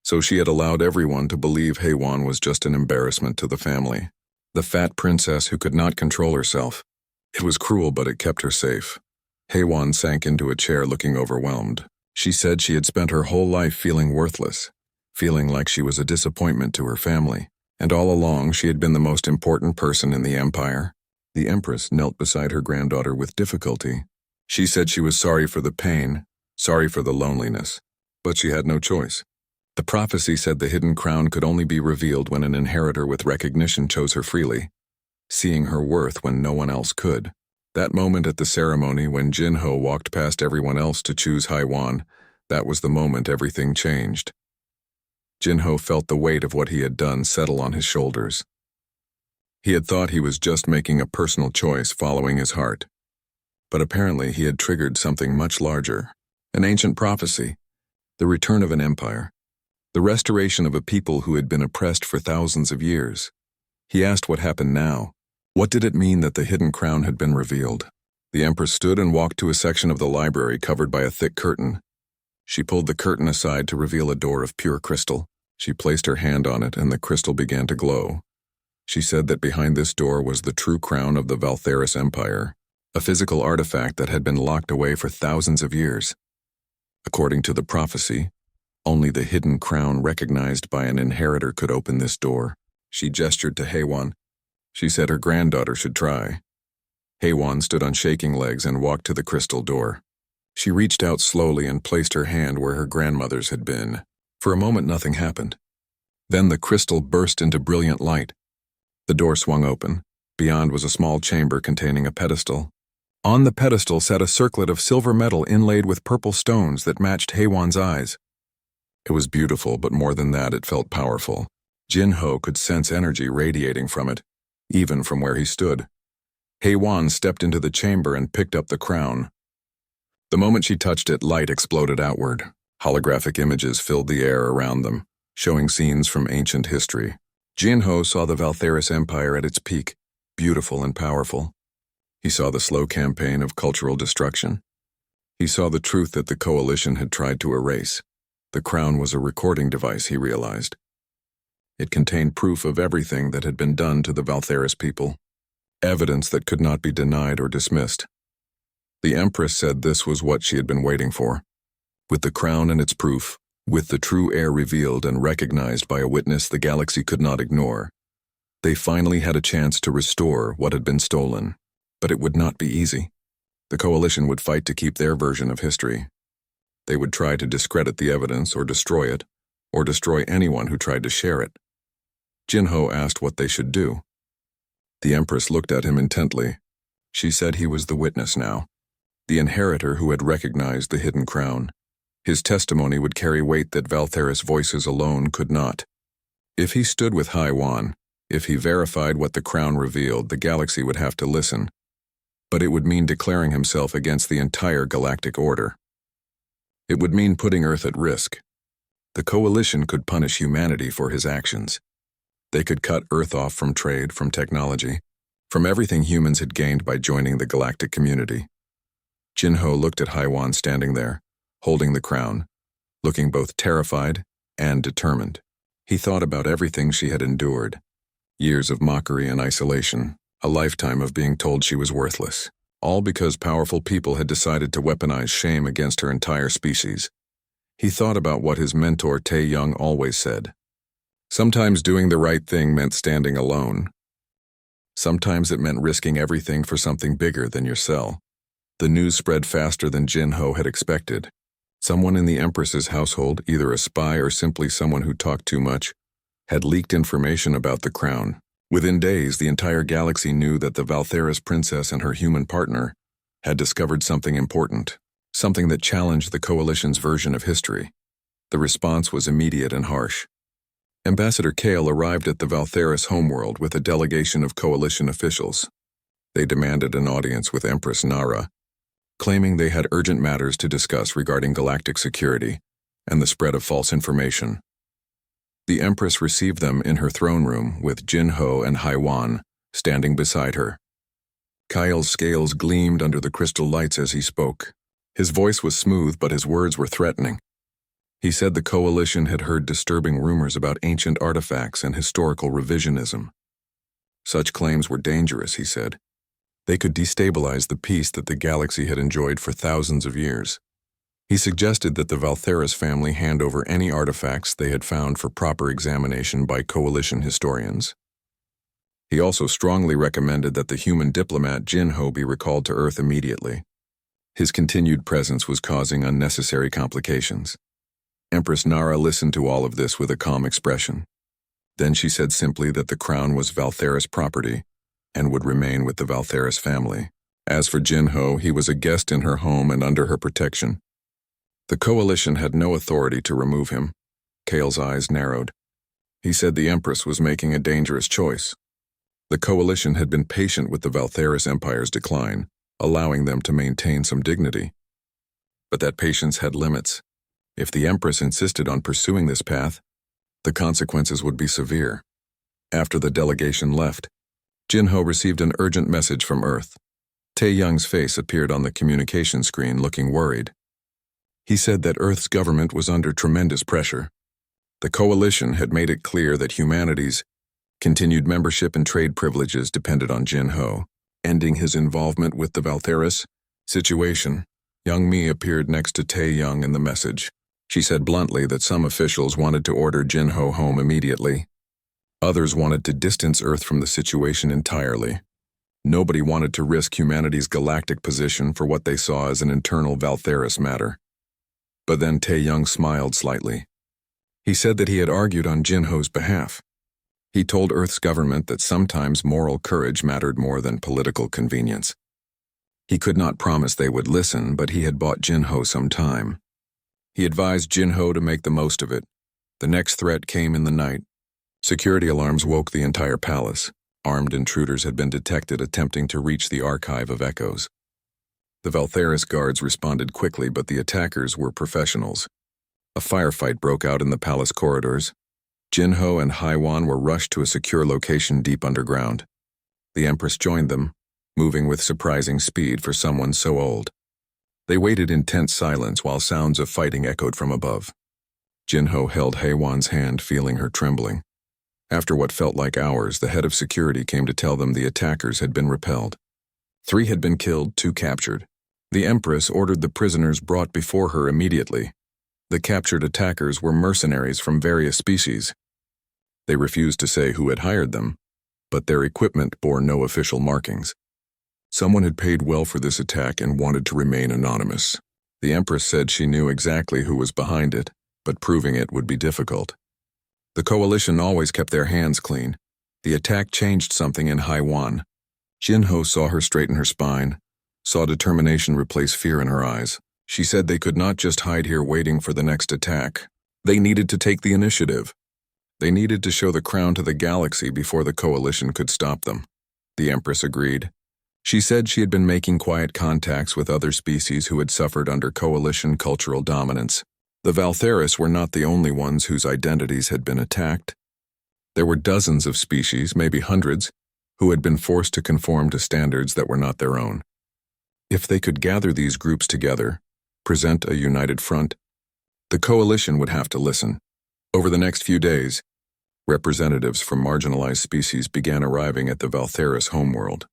So she had allowed everyone to believe Haywan was just an embarrassment to the family, the fat princess who could not control herself. It was cruel, but it kept her safe. Haywan sank into a chair looking overwhelmed. She said she had spent her whole life feeling worthless, feeling like she was a disappointment to her family, and all along she had been the most important person in the empire. The Empress knelt beside her granddaughter with difficulty. She said she was sorry for the pain, sorry for the loneliness, but she had no choice. The prophecy said the hidden crown could only be revealed when an inheritor with recognition chose her freely, seeing her worth when no one else could. That moment at the ceremony when Jinho walked past everyone else to choose Haywan, that was the moment everything changed. Jinho felt the weight of what he had done settle on his shoulders. He had thought he was just making a personal choice following his heart. But apparently he had triggered something much larger. An ancient prophecy, the return of an empire, the restoration of a people who had been oppressed for thousands of years. He asked what happened now. What did it mean that the hidden crown had been revealed? The Empress stood and walked to a section of the library covered by a thick curtain. She pulled the curtain aside to reveal a door of pure crystal. She placed her hand on it and the crystal began to glow. She said that behind this door was the true crown of the Valtheris Empire, a physical artifact that had been locked away for thousands of years. According to the prophecy, only the hidden crown recognized by an inheritor could open this door. She gestured to Haywan. She said her granddaughter should try. Haywan stood on shaking legs and walked to the crystal door. She reached out slowly and placed her hand where her grandmother's had been. For a moment nothing happened. Then the crystal burst into brilliant light. The door swung open. Beyond was a small chamber containing a pedestal. On the pedestal sat a circlet of silver metal inlaid with purple stones that matched Haywan's eyes. It was beautiful, but more than that, it felt powerful. Jinho could sense energy radiating from it, even from where he stood. Haywan stepped into the chamber and picked up the crown. The moment she touched it, light exploded outward. Holographic images filled the air around them, showing scenes from ancient history. Jinho saw the Valtheris Empire at its peak, beautiful and powerful. He saw the slow campaign of cultural destruction. He saw the truth that the Coalition had tried to erase. The crown was a recording device, he realized. It contained proof of everything that had been done to the Valtheris people, evidence that could not be denied or dismissed. The Empress said this was what she had been waiting for. With the crown and its proof, with the true heir revealed and recognized by a witness the galaxy could not ignore, they finally had a chance to restore what had been stolen. But it would not be easy. The Coalition would fight to keep their version of history. They would try to discredit the evidence or destroy anyone who tried to share it. Jinho asked what they should do. The Empress looked at him intently. She said he was the witness now, the inheritor who had recognized the hidden crown. His testimony would carry weight that Valtheris voices alone could not. If he stood with Haywan, if he verified what the crown revealed, the galaxy would have to listen. But it would mean declaring himself against the entire galactic order. It would mean putting Earth at risk. The Coalition could punish humanity for his actions. They could cut Earth off from trade, from technology, from everything humans had gained by joining the galactic community. Jinho looked at Haywan standing there, holding the crown, looking both terrified and determined. He thought about everything she had endured. Years of mockery and isolation, a lifetime of being told she was worthless, all because powerful people had decided to weaponize shame against her entire species. He thought about what his mentor Tae Young always said. Sometimes doing the right thing meant standing alone. Sometimes it meant risking everything for something bigger than yourself. The news spread faster than Jinho had expected. Someone in the Empress's household, either a spy or simply someone who talked too much, had leaked information about the crown. Within days, the entire galaxy knew that the Valtheris princess and her human partner had discovered something important, something that challenged the Coalition's version of history. The response was immediate and harsh. Ambassador Kale arrived at the Valtheris homeworld with a delegation of Coalition officials. They demanded an audience with Empress Nara, claiming they had urgent matters to discuss regarding galactic security and the spread of false information. The Empress received them in her throne room with Jin-Ho and Haiwan standing beside her. Kyle's scales gleamed under the crystal lights as he spoke. His voice was smooth, but his words were threatening. He said the Coalition had heard disturbing rumors about ancient artifacts and historical revisionism. Such claims were dangerous, he said. They could destabilize the peace that the galaxy had enjoyed for thousands of years. He suggested that the Valtheris family hand over any artifacts they had found for proper examination by Coalition historians. He also strongly recommended that the human diplomat Jin-Ho be recalled to Earth immediately. His continued presence was causing unnecessary complications. Empress Nara listened to all of this with a calm expression. Then she said simply that the crown was Valtheris property and would remain with the Valtheris family. As for Jin-Ho, he was a guest in her home and under her protection. The Coalition had no authority to remove him. Kale's eyes narrowed. He said the Empress was making a dangerous choice. The Coalition had been patient with the Valtheris Empire's decline, allowing them to maintain some dignity. But that patience had limits. If the Empress insisted on pursuing this path, the consequences would be severe. After the delegation left, Jin-Ho received an urgent message from Earth. Tae-Young's face appeared on the communication screen, looking worried. He said that Earth's government was under tremendous pressure. The Coalition had made it clear that humanity's continued membership and trade privileges depended on Jin-Ho. Ending his involvement with the Valtheris situation, Young Mi appeared next to Tae-Young in the message. She said bluntly that some officials wanted to order Jin-Ho home immediately. Others wanted to distance Earth from the situation entirely. Nobody wanted to risk humanity's galactic position for what they saw as an internal Valtheris matter. But then Tae-Young smiled slightly. He said that he had argued on Jin-Ho's behalf. He told Earth's government that sometimes moral courage mattered more than political convenience. He could not promise they would listen, but he had bought Jin-Ho some time. He advised Jin-Ho to make the most of it. The next threat came in the night. Security alarms woke the entire palace. Armed intruders had been detected attempting to reach the archive of echoes. The Valtheris guards responded quickly, but the attackers were professionals. A firefight broke out in the palace corridors. Jin-Ho and Haiwan were rushed to a secure location deep underground. The Empress joined them, moving with surprising speed for someone so old. They waited in tense silence while sounds of fighting echoed from above. Jin-Ho held Haiwan's hand, feeling her trembling. After what felt like hours, the head of security came to tell them the attackers had been repelled. 3 had been killed, 2 captured. The Empress ordered the prisoners brought before her immediately. The captured attackers were mercenaries from various species. They refused to say who had hired them, but their equipment bore no official markings. Someone had paid well for this attack and wanted to remain anonymous. The Empress said she knew exactly who was behind it, but proving it would be difficult. The Coalition always kept their hands clean. The attack changed something in Haiwan. Jin-Ho saw her straighten her spine, saw determination replace fear in her eyes. She said they could not just hide here waiting for the next attack. They needed to take the initiative. They needed to show the crown to the galaxy before the Coalition could stop them. The Empress agreed. She said she had been making quiet contacts with other species who had suffered under Coalition cultural dominance. The Valtheris were not the only ones whose identities had been attacked. There were dozens of species, maybe hundreds, who had been forced to conform to standards that were not their own. If they could gather these groups together, present a united front, the Coalition would have to listen. Over the next few days, representatives from marginalized species began arriving at the Valtheris homeworld.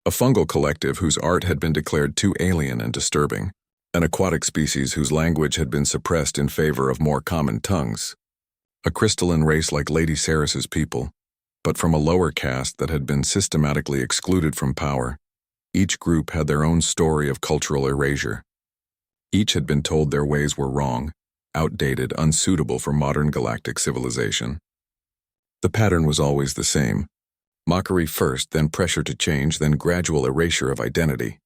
A fungal collective whose art had been declared too alien and disturbing, an aquatic species whose language had been suppressed in favor of more common tongues, a crystalline race like Lady Ceres's people, but from a lower caste that had been systematically excluded from power. Each group had their own story of cultural erasure. Each had been told their ways were wrong, outdated, unsuitable for modern galactic civilization. The pattern was always the same: mockery first, then pressure to change, then gradual erasure of identity.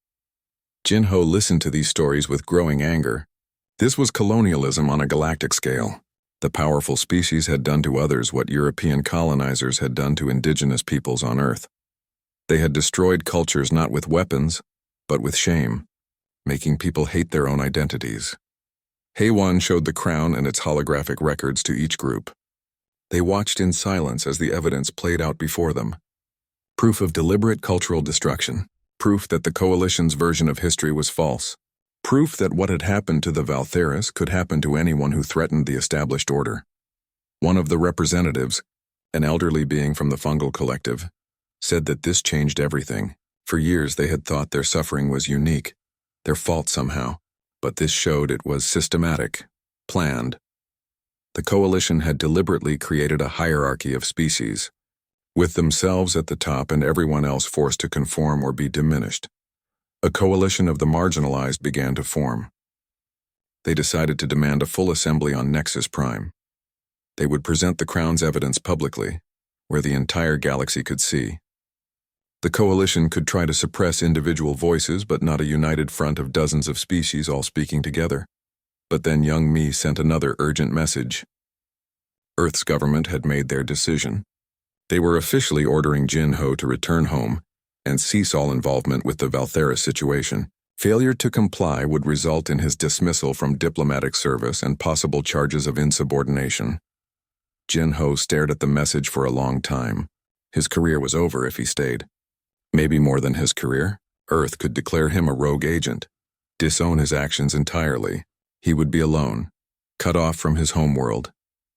Jinho listened to these stories with growing anger. This was colonialism on a galactic scale. The powerful species had done to others what European colonizers had done to indigenous peoples on Earth. They had destroyed cultures not with weapons, but with shame, making people hate their own identities. HFY showed the crown and its holographic records to each group. They watched in silence as the evidence played out before them. Proof of deliberate cultural destruction. Proof that the Coalition's version of history was false. Proof that what had happened to the Valtheris could happen to anyone who threatened the established order. One of the representatives, an elderly being from the fungal collective, said that this changed everything. For years they had thought their suffering was unique, their fault somehow, but this showed it was systematic, planned. The Coalition had deliberately created a hierarchy of species, with themselves at the top and everyone else forced to conform or be diminished. A coalition of the marginalized began to form. They decided to demand a full assembly on Nexus Prime. They would present the Crown's evidence publicly, where the entire galaxy could see. The Coalition could try to suppress individual voices, but not a united front of dozens of species all speaking together. But then young Me sent another urgent message. Earth's government had made their decision. They were officially ordering Jinho to return home and cease all involvement with the Valtheris situation. Failure to comply would result in his dismissal from diplomatic service and possible charges of insubordination. Jinho stared at the message for a long time. His career was over if he stayed. Maybe more than his career. Earth could declare him a rogue agent, disown his actions entirely. He would be alone, cut off from his homeworld,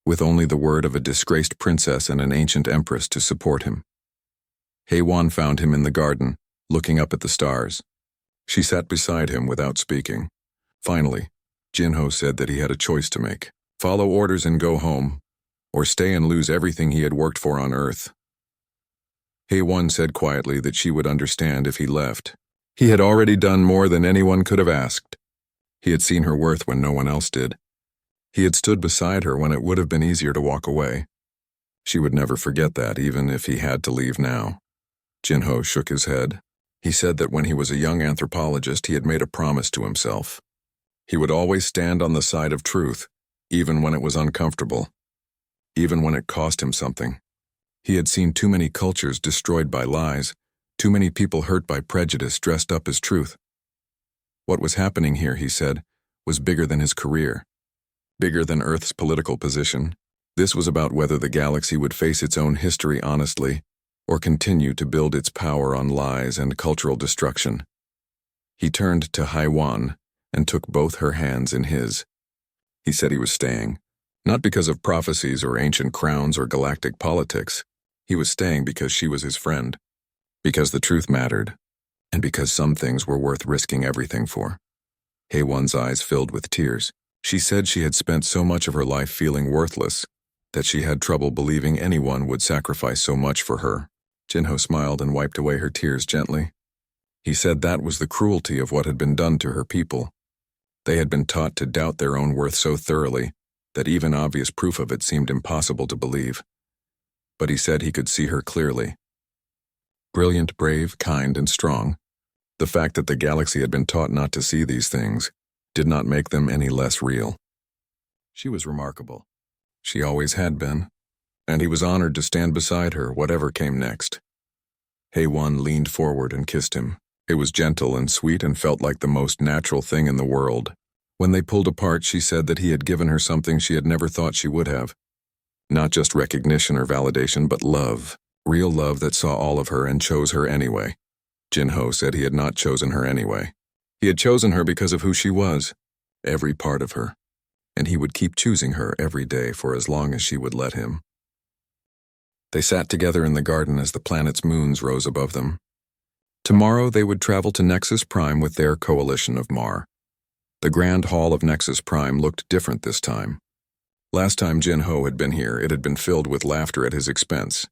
with only the word of a disgraced princess and an ancient empress to support him. HFY found him in the garden, looking up at the stars. She sat beside him without speaking. Finally, Jinho said that he had a choice to make. Follow orders and go home, or stay and lose everything he had worked for on Earth. HFY said quietly that she would understand if he left. He had already done more than anyone could have asked. He had seen her worth when no one else did. He had stood beside her when it would have been easier to walk away. She would never forget that, even if he had to leave now. Jinho shook his head. He said that when he was a young anthropologist, he had made a promise to himself. He would always stand on the side of truth, even when it was uncomfortable, even when it cost him something. He had seen too many cultures destroyed by lies, too many people hurt by prejudice dressed up as truth. What was happening here, he said, was bigger than his career, bigger than Earth's political position. This was about whether the galaxy would face its own history honestly, or continue to build its power on lies and cultural destruction. He turned to HFY and took both her hands in his. He said he was staying, not because of prophecies or ancient crowns or galactic politics. He was staying because she was his friend, because the truth mattered, and because some things were worth risking everything for. HFY's eyes filled with tears. She said she had spent so much of her life feeling worthless that she had trouble believing anyone would sacrifice so much for her. Jinho smiled and wiped away her tears gently. He said that was the cruelty of what had been done to her people. They had been taught to doubt their own worth so thoroughly that even obvious proof of it seemed impossible to believe. But he said he could see her clearly. Brilliant, brave, kind, and strong. The fact that the galaxy had been taught not to see these things did not make them any less real. She was remarkable. She always had been, and he was honored to stand beside her, whatever came next. HFY leaned forward and kissed him. It was gentle and sweet and felt like the most natural thing in the world. When they pulled apart, she said that he had given her something she had never thought she would have. Not just recognition or validation, but love. Real love that saw all of her and chose her anyway. Jinho said he had not chosen her anyway. He had chosen her because of who she was, every part of her, and he would keep choosing her every day for as long as she would let him. They sat together in the garden as the planet's moons rose above them. Tomorrow they would travel to Nexus Prime with their coalition of Mar. The Grand Hall of Nexus Prime looked different this time. Last time Jinho had been here, it had been filled with laughter at his expense.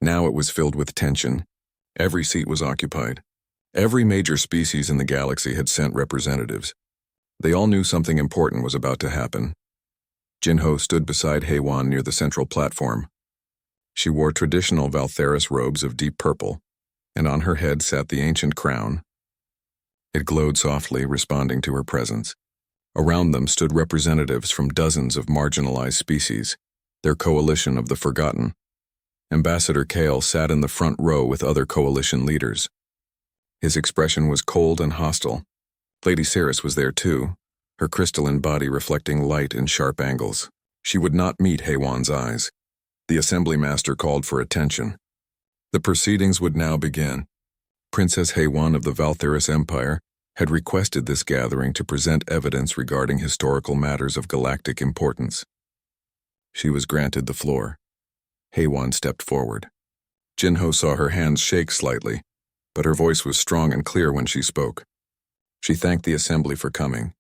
Now it was filled with tension. Every seat was occupied. Every major species in the galaxy had sent representatives. They all knew something important was about to happen. Jinho stood beside HFY near the central platform. She wore traditional Valtheris robes of deep purple, and on her head sat the ancient crown. It glowed softly, responding to her presence. Around them stood representatives from dozens of marginalized species, their coalition of the forgotten. Ambassador Kale sat in the front row with other coalition leaders. His expression was cold and hostile. Lady Saris was there too, her crystalline body reflecting light in sharp angles. She would not meet Haywan's eyes. The assembly master called for attention. The proceedings would now begin. Princess Haywan of the Valtheris Empire had requested this gathering to present evidence regarding historical matters of galactic importance. She was granted the floor. Haywan stepped forward. Jinho saw her hands shake slightly, but her voice was strong and clear when she spoke. She thanked the assembly for coming.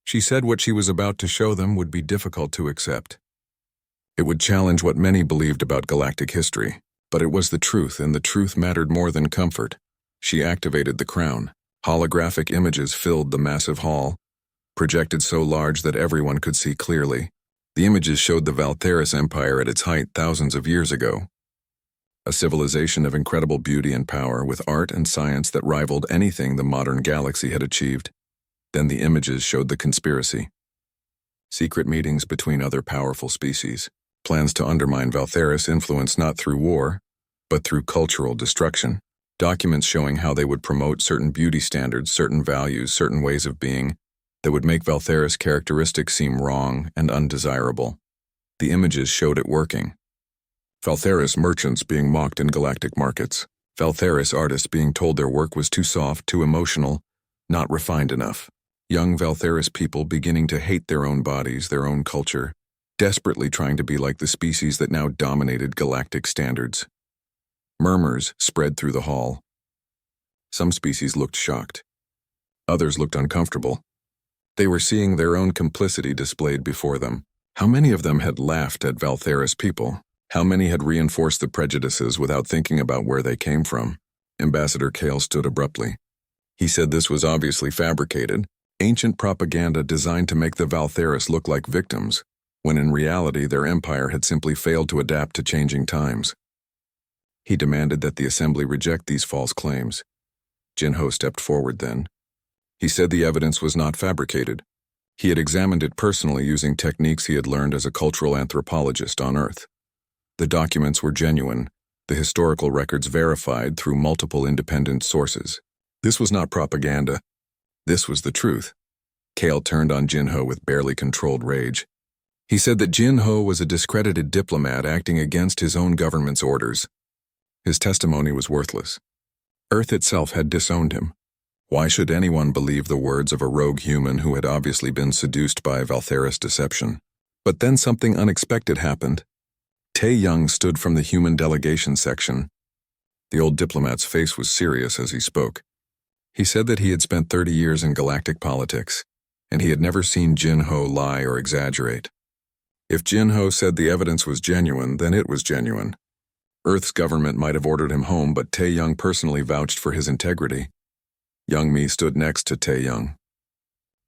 She said what she was about to show them would be difficult to accept. It would challenge what many believed about galactic history, but it was the truth, and the truth mattered more than comfort. She activated the crown. Holographic images filled the massive hall, projected so large that everyone could see clearly. The images showed the Valtheris Empire at its height thousands of years ago. A civilization of incredible beauty and power, with art and science that rivaled anything the modern galaxy had achieved. Then the images showed the conspiracy. Secret meetings between other powerful species. Plans to undermine Valtheris' influence not through war, but through cultural destruction. Documents showing how they would promote certain beauty standards, certain values, certain ways of being, that would make Valtheris' characteristics seem wrong and undesirable. The images showed it working. Valtheris merchants being mocked in galactic markets. Valtheris artists being told their work was too soft, too emotional, not refined enough. Young Valtheris people beginning to hate their own bodies, their own culture, desperately trying to be like the species that now dominated galactic standards. Murmurs spread through the hall. Some species looked shocked. Others looked uncomfortable. They were seeing their own complicity displayed before them. How many of them had laughed at Valtheris people? How many had reinforced the prejudices without thinking about where they came from? Ambassador Kale stood abruptly. He said this was obviously fabricated, ancient propaganda designed to make the Valtheris look like victims, when in reality their empire had simply failed to adapt to changing times. He demanded that the assembly reject these false claims. Jinho stepped forward then. He said the evidence was not fabricated. He had examined it personally using techniques he had learned as a cultural anthropologist on Earth. The documents were genuine, the historical records verified through multiple independent sources. This was not propaganda. This was the truth. Kale turned on Jinho with barely controlled rage. He said that Jinho was a discredited diplomat acting against his own government's orders. His testimony was worthless. Earth itself had disowned him. Why should anyone believe the words of a rogue human who had obviously been seduced by Valtheris deception? But then something unexpected happened. Tae Young stood from the human delegation section. The old diplomat's face was serious as he spoke. He said that he had spent 30 years in galactic politics, and he had never seen Jinho lie or exaggerate. If Jinho said the evidence was genuine, then it was genuine. Earth's government might have ordered him home, but Tae Young personally vouched for his integrity. Young Mi stood next to Tae Young.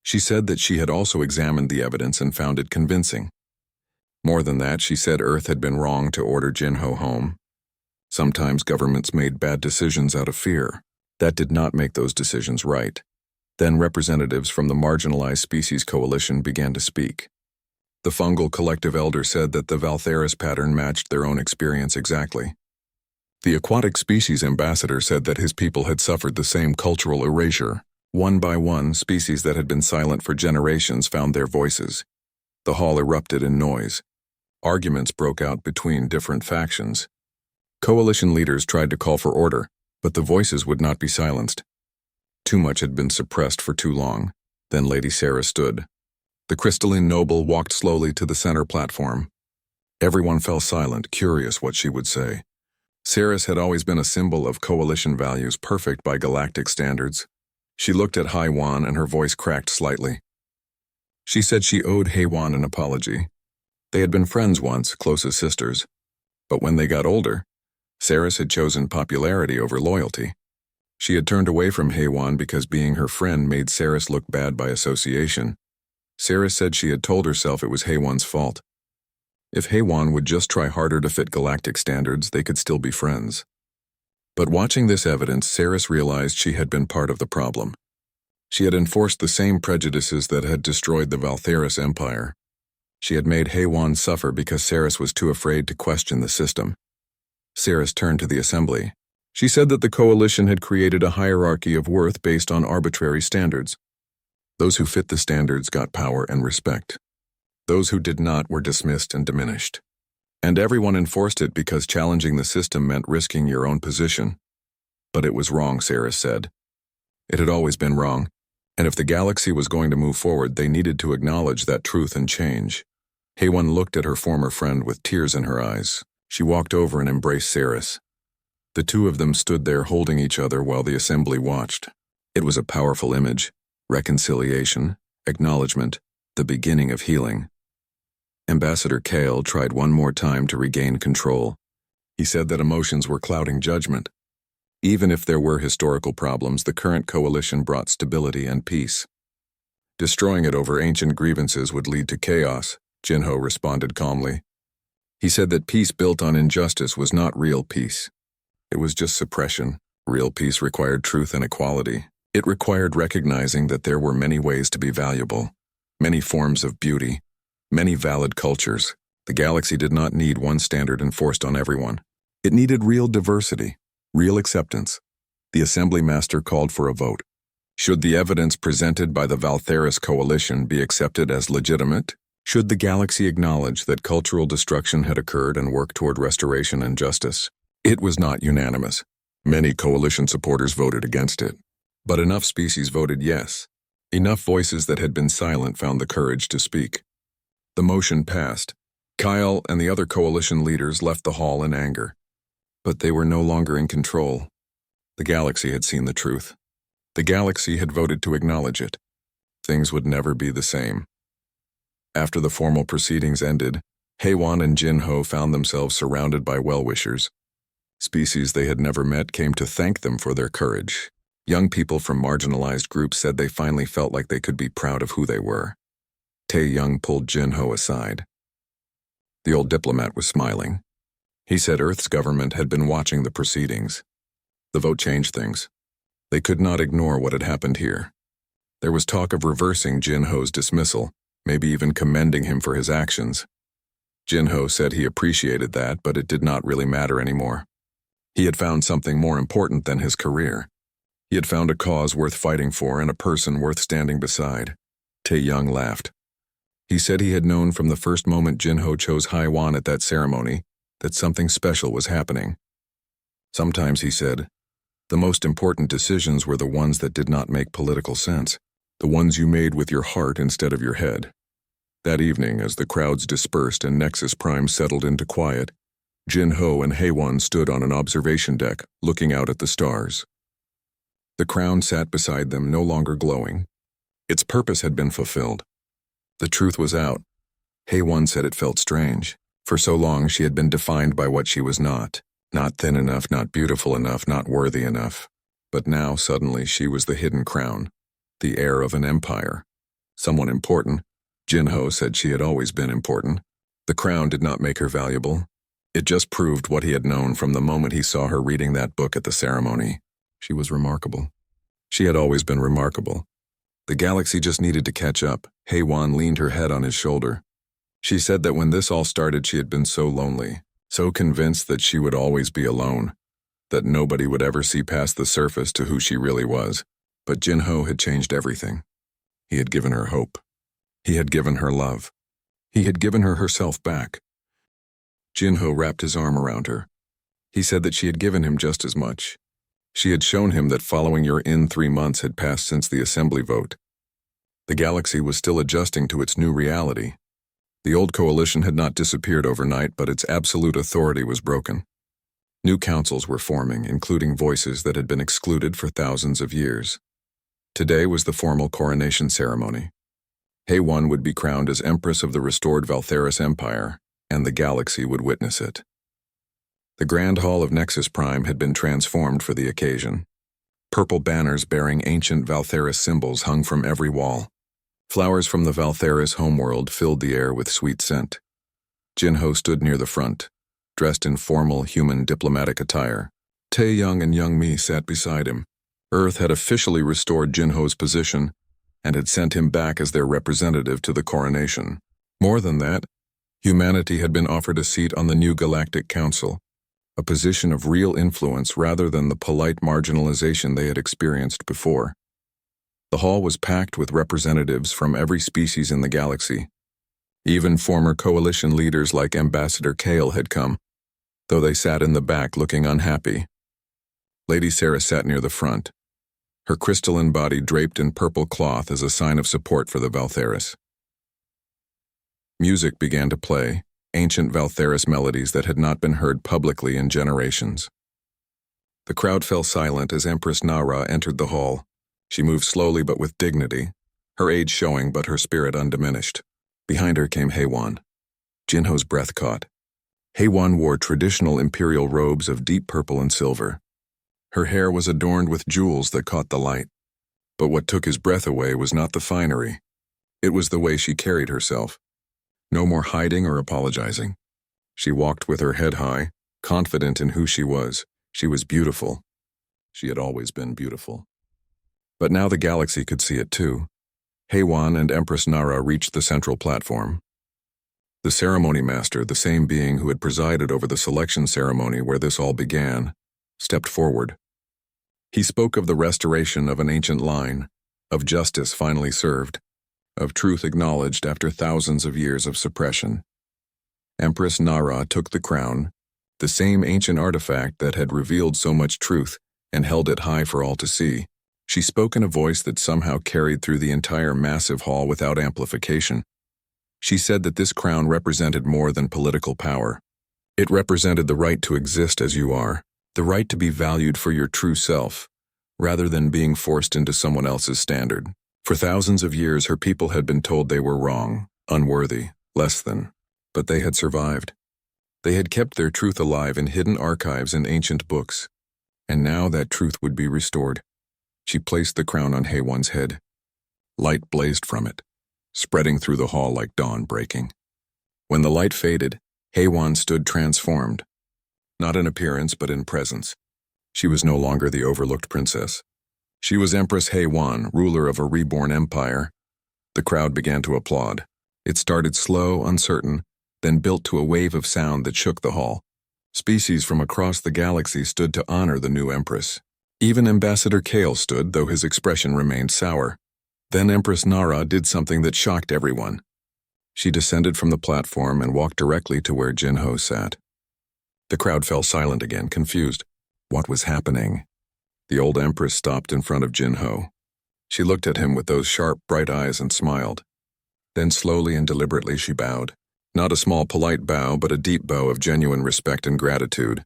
She said that she had also examined the evidence and found it convincing. More than that, she said Earth had been wrong to order Jinho home. Sometimes governments made bad decisions out of fear. That did not make those decisions right. Then representatives from the marginalized species coalition began to speak. The fungal collective elder said that the Valtheris pattern matched their own experience exactly. The aquatic species ambassador said that his people had suffered the same cultural erasure. One by one, species that had been silent for generations found their voices. The hall erupted in noise. Arguments broke out between different factions. Coalition leaders tried to call for order, but the voices would not be silenced. Too much had been suppressed for too long. Then Lady Sarah stood. The crystalline noble walked slowly to the center platform. Everyone fell silent, curious what she would say. Saris had always been a symbol of coalition values, perfect by galactic standards. She looked at Haywan and her voice cracked slightly. She said she owed Haywan an apology. They had been friends once, close as sisters. But when they got older, Saris had chosen popularity over loyalty. She had turned away from Haywan because being her friend made Saris look bad by association. Saris said she had told herself it was Haywan's fault. If Haywan would just try harder to fit galactic standards, they could still be friends. But watching this evidence, Saris realized she had been part of the problem. She had enforced the same prejudices that had destroyed the Valtheris Empire. She had made Haywan suffer because Saris was too afraid to question the system. Saris turned to the assembly. She said that the coalition had created a hierarchy of worth based on arbitrary standards. Those who fit the standards got power and respect. Those who did not were dismissed and diminished. And everyone enforced it because challenging the system meant risking your own position. But it was wrong, Saris said. It had always been wrong, and if the galaxy was going to move forward, they needed to acknowledge that truth and change. Haywan looked at her former friend with tears in her eyes. She walked over and embraced Saris. The two of them stood there holding each other while the assembly watched. It was a powerful image. Reconciliation, acknowledgement, the beginning of healing. Ambassador Kale tried one more time to regain control. He said that emotions were clouding judgment. Even if there were historical problems, the current coalition brought stability and peace. Destroying it over ancient grievances would lead to chaos, Jinho responded calmly. He said that peace built on injustice was not real peace. It was just suppression. Real peace required truth and equality. It required recognizing that there were many ways to be valuable, many forms of beauty, many valid cultures. The galaxy did not need one standard enforced on everyone. It needed real diversity, real acceptance. The assembly master called for a vote. Should the evidence presented by the Valtheris coalition be accepted as legitimate? Should the galaxy acknowledge that cultural destruction had occurred and work toward restoration and justice? It was not unanimous. Many coalition supporters voted against it. But enough species voted yes. Enough voices that had been silent found the courage to speak. The motion passed. Kyle and the other coalition leaders left the hall in anger. But they were no longer in control. The galaxy had seen the truth. The galaxy had voted to acknowledge it. Things would never be the same. After the formal proceedings ended, Haywan and Jinho found themselves surrounded by well-wishers. Species they had never met came to thank them for their courage. Young people from marginalized groups said they finally felt like they could be proud of who they were. Tae-young pulled Jinho aside. The old diplomat was smiling. He said Earth's government had been watching the proceedings. The vote changed things. They could not ignore what had happened here. There was talk of reversing Jinho's dismissal, maybe even commending him for his actions. Jinho said he appreciated that, but it did not really matter anymore. He had found something more important than his career. He had found a cause worth fighting for and a person worth standing beside. Tae-young laughed. He said he had known from the first moment Jinho chose Haywan at that ceremony that something special was happening. Sometimes, he said, the most important decisions were the ones that did not make political sense, the ones you made with your heart instead of your head. That evening, as the crowds dispersed and Nexus Prime settled into quiet, Jinho and Haywan stood on an observation deck, looking out at the stars. The crown sat beside them, no longer glowing. Its purpose had been fulfilled. The truth was out. Haywan said it felt strange. For so long she had been defined by what she was not. Not thin enough, not beautiful enough, not worthy enough. But now, suddenly, she was the hidden crown, the heir of an empire. Someone important. Jinho said she had always been important. The crown did not make her valuable. It just proved what he had known from the moment he saw her reading that book at the ceremony. She was remarkable. She had always been remarkable. The galaxy just needed to catch up. Haywan leaned her head on his shoulder. She said that when this all started, she had been so lonely, so convinced that she would always be alone, that nobody would ever see past the surface to who she really was. But Jinho had changed everything. He had given her hope. He had given her love. He had given her herself back. Jinho wrapped his arm around her. He said that she had given him just as much. She had shown him that following your 3 months had passed since the assembly vote. The galaxy was still adjusting to its new reality. The old coalition had not disappeared overnight, but its absolute authority was broken. New councils were forming, including voices that had been excluded for thousands of years. Today was the formal coronation ceremony. Haywan would be crowned as Empress of the restored Valtheris Empire, and the galaxy would witness it. The Grand Hall of Nexus Prime had been transformed for the occasion. Purple banners bearing ancient Valtheris symbols hung from every wall. Flowers from the Valtheris homeworld filled the air with sweet scent. Jinho stood near the front, dressed in formal human diplomatic attire. Tae-young and Young Mi sat beside him. Earth had officially restored Jinho's position and had sent him back as their representative to the coronation. More than that, humanity had been offered a seat on the new Galactic Council, a position of real influence rather than the polite marginalization they had experienced before. The hall was packed with representatives from every species in the galaxy. Even former coalition leaders like Ambassador Kale had come, though they sat in the back looking unhappy. Lady Sarah sat near the front, her crystalline body draped in purple cloth as a sign of support for the Valtheris. Music began to play, ancient Valtheris melodies that had not been heard publicly in generations. The crowd fell silent as Empress Nara entered the hall. She moved slowly but with dignity, her age showing but her spirit undiminished. Behind her came Haywan. Jinho's breath caught. Haywan wore traditional imperial robes of deep purple and silver. Her hair was adorned with jewels that caught the light. But what took his breath away was not the finery. It was the way she carried herself. No more hiding or apologizing. She walked with her head high, confident in who she was. She was beautiful. She had always been beautiful. But now the galaxy could see it too. Haywan and Empress Nara reached the central platform. The ceremony master, the same being who had presided over the selection ceremony where this all began, stepped forward. He spoke of the restoration of an ancient line, of justice finally served, of truth acknowledged after thousands of years of suppression. Empress Nara took the crown, the same ancient artifact that had revealed so much truth, and held it high for all to see. She spoke in a voice that somehow carried through the entire massive hall without amplification. She said that this crown represented more than political power. It represented the right to exist as you are, the right to be valued for your true self, rather than being forced into someone else's standard. For thousands of years, her people had been told they were wrong, unworthy, less than, but they had survived. They had kept their truth alive in hidden archives and ancient books, and now that truth would be restored. She placed the crown on Haywan's head. Light blazed from it, spreading through the hall like dawn breaking. When the light faded, Haywan stood transformed, not in appearance but in presence. She was no longer the overlooked princess. She was Empress Haywan, ruler of a reborn empire. The crowd began to applaud. It started slow, uncertain, then built to a wave of sound that shook the hall. Species from across the galaxy stood to honor the new empress. Even Ambassador Kale stood, though his expression remained sour. Then Empress Nara did something that shocked everyone. She descended from the platform and walked directly to where Jinho sat. The crowd fell silent again, confused. What was happening? The old empress stopped in front of Jinho. She looked at him with those sharp, bright eyes and smiled. Then slowly and deliberately she bowed. Not a small polite bow, but a deep bow of genuine respect and gratitude.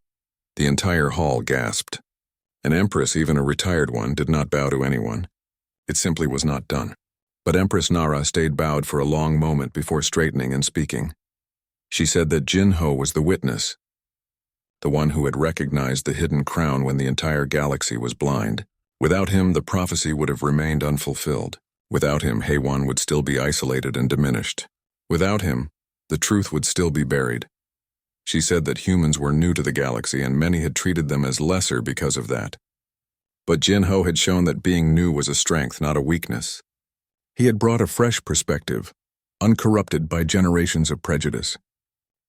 The entire hall gasped. An empress, even a retired one, did not bow to anyone. It simply was not done. But Empress Nara stayed bowed for a long moment before straightening and speaking. She said that Jinho was the witness, the one who had recognized the hidden crown when the entire galaxy was blind. Without him, the prophecy would have remained unfulfilled. Without him, Haywan would still be isolated and diminished. Without him, the truth would still be buried. She said that humans were new to the galaxy and many had treated them as lesser because of that. But Jinho had shown that being new was a strength, not a weakness. He had brought a fresh perspective, uncorrupted by generations of prejudice.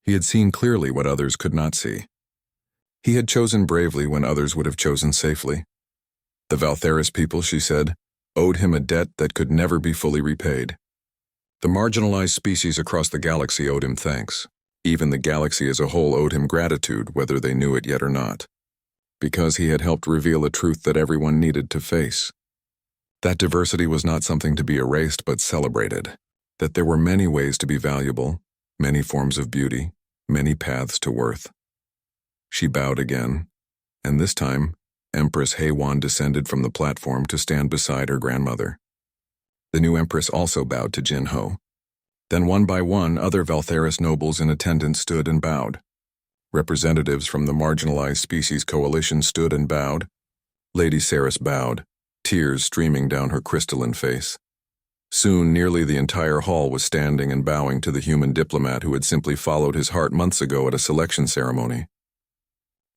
He had seen clearly what others could not see. He had chosen bravely when others would have chosen safely. The Valtheris people, she said, owed him a debt that could never be fully repaid. The marginalized species across the galaxy owed him thanks. Even the galaxy as a whole owed him gratitude, whether they knew it yet or not, because he had helped reveal a truth that everyone needed to face. That diversity was not something to be erased but celebrated, that there were many ways to be valuable, many forms of beauty, many paths to worth. She bowed again, and this time, Empress Haywan descended from the platform to stand beside her grandmother. The new empress also bowed to Jinho. Then one by one, other Valtheris nobles in attendance stood and bowed. Representatives from the marginalized species coalition stood and bowed. Lady Saris bowed, tears streaming down her crystalline face. Soon, nearly the entire hall was standing and bowing to the human diplomat who had simply followed his heart months ago at a selection ceremony.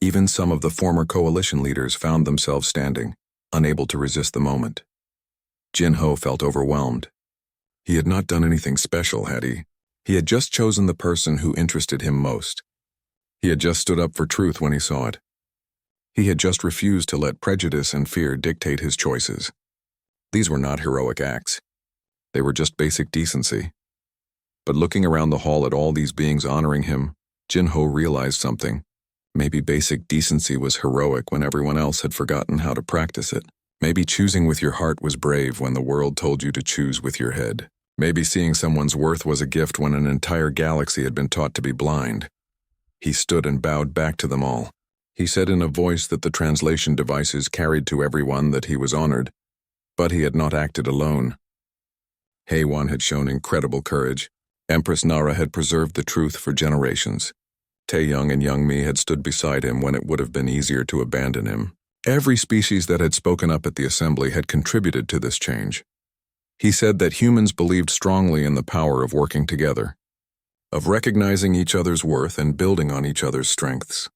Even some of the former coalition leaders found themselves standing. unable to resist the moment. Jin-Ho felt overwhelmed. He had not done anything special, had he? He had just chosen the person who interested him most. He had just stood up for truth when he saw it. He had just refused to let prejudice and fear dictate his choices. These were not heroic acts. They were just basic decency. But looking around the hall at all these beings honoring him, Jin-Ho realized something. Maybe basic decency was heroic when everyone else had forgotten how to practice it. Maybe choosing with your heart was brave when the world told you to choose with your head. Maybe seeing someone's worth was a gift when an entire galaxy had been taught to be blind. He stood and bowed back to them all. He said in a voice that the translation devices carried to everyone that he was honored, but he had not acted alone. HFY had shown incredible courage. Empress Nara had preserved the truth for generations. Taeyong and Young Mi had stood beside him when it would have been easier to abandon him. Every species that had spoken up at the assembly had contributed to this change. He said that humans believed strongly in the power of working together, of recognizing each other's worth and building on each other's strengths.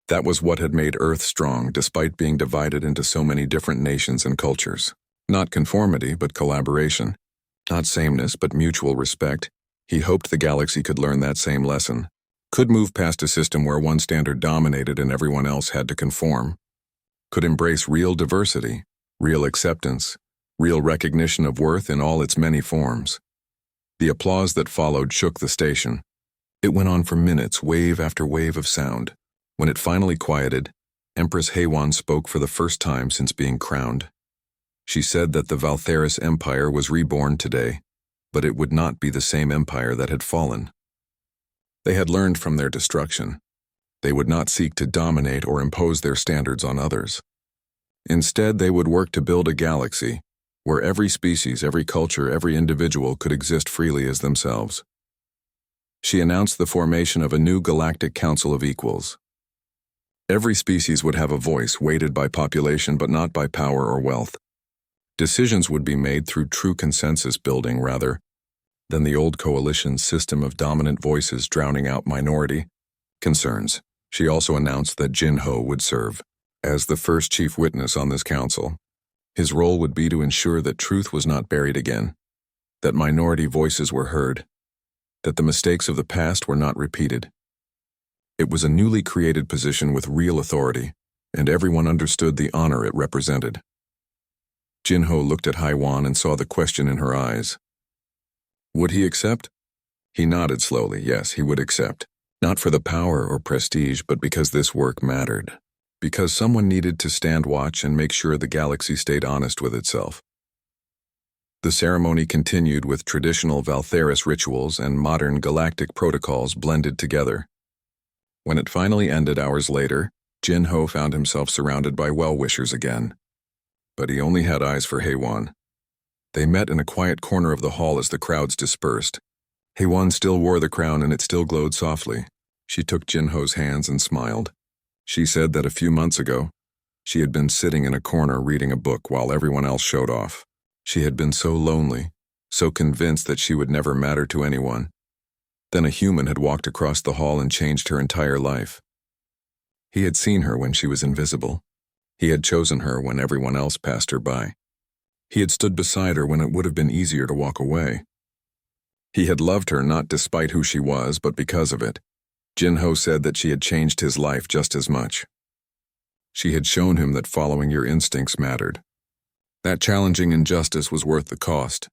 That was what had made Earth strong despite being divided into so many different nations and cultures. Not conformity, but collaboration. Not sameness, but mutual respect. He hoped the galaxy could learn that same lesson, could move past a system where one standard dominated and everyone else had to conform, could embrace real diversity, real acceptance, real recognition of worth in all its many forms. The applause that followed shook the station. It went on for minutes, wave after wave of sound. When it finally quieted, Empress HFY spoke for the first time since being crowned. She said that the Valtheris Empire was reborn today, but it would not be the same empire that had fallen. They had learned from their destruction. They would not seek to dominate or impose their standards on others. Instead, they would work to build a galaxy where every species, every culture, every individual could exist freely as themselves. She announced the formation of a new Galactic Council of Equals. Every species would have a voice weighted by population but not by power or wealth. Decisions would be made through true consensus building rather than the old coalition system of dominant voices drowning out minority concerns. She also announced that Jin-Ho would serve as the first chief witness on this council. His role would be to ensure that truth was not buried again, that minority voices were heard, that the mistakes of the past were not repeated. It was a newly created position with real authority, and everyone understood the honor it represented. Jin-Ho looked at HFY and saw the question in her eyes. Would he accept? He nodded slowly. Yes, he would accept. Not for the power or prestige, but because this work mattered. Because someone needed to stand watch and make sure the galaxy stayed honest with itself. The ceremony continued with traditional Valtheris rituals and modern galactic protocols blended together. When it finally ended hours later, Jin-Ho found himself surrounded by well-wishers again. But he only had eyes for HFY. They met in a quiet corner of the hall as the crowds dispersed. HFY still wore the crown and it still glowed softly. She took Jin-Ho's hands and smiled. She said that a few months ago, she had been sitting in a corner reading a book while everyone else showed off. She had been so lonely, so convinced that she would never matter to anyone. Then a human had walked across the hall and changed her entire life. He had seen her when she was invisible. He had chosen her when everyone else passed her by. He had stood beside her when it would have been easier to walk away. He had loved her not despite who she was, but because of it. Jin-Ho said that she had changed his life just as much. She had shown him that following your instincts mattered. That challenging injustice was worth the cost.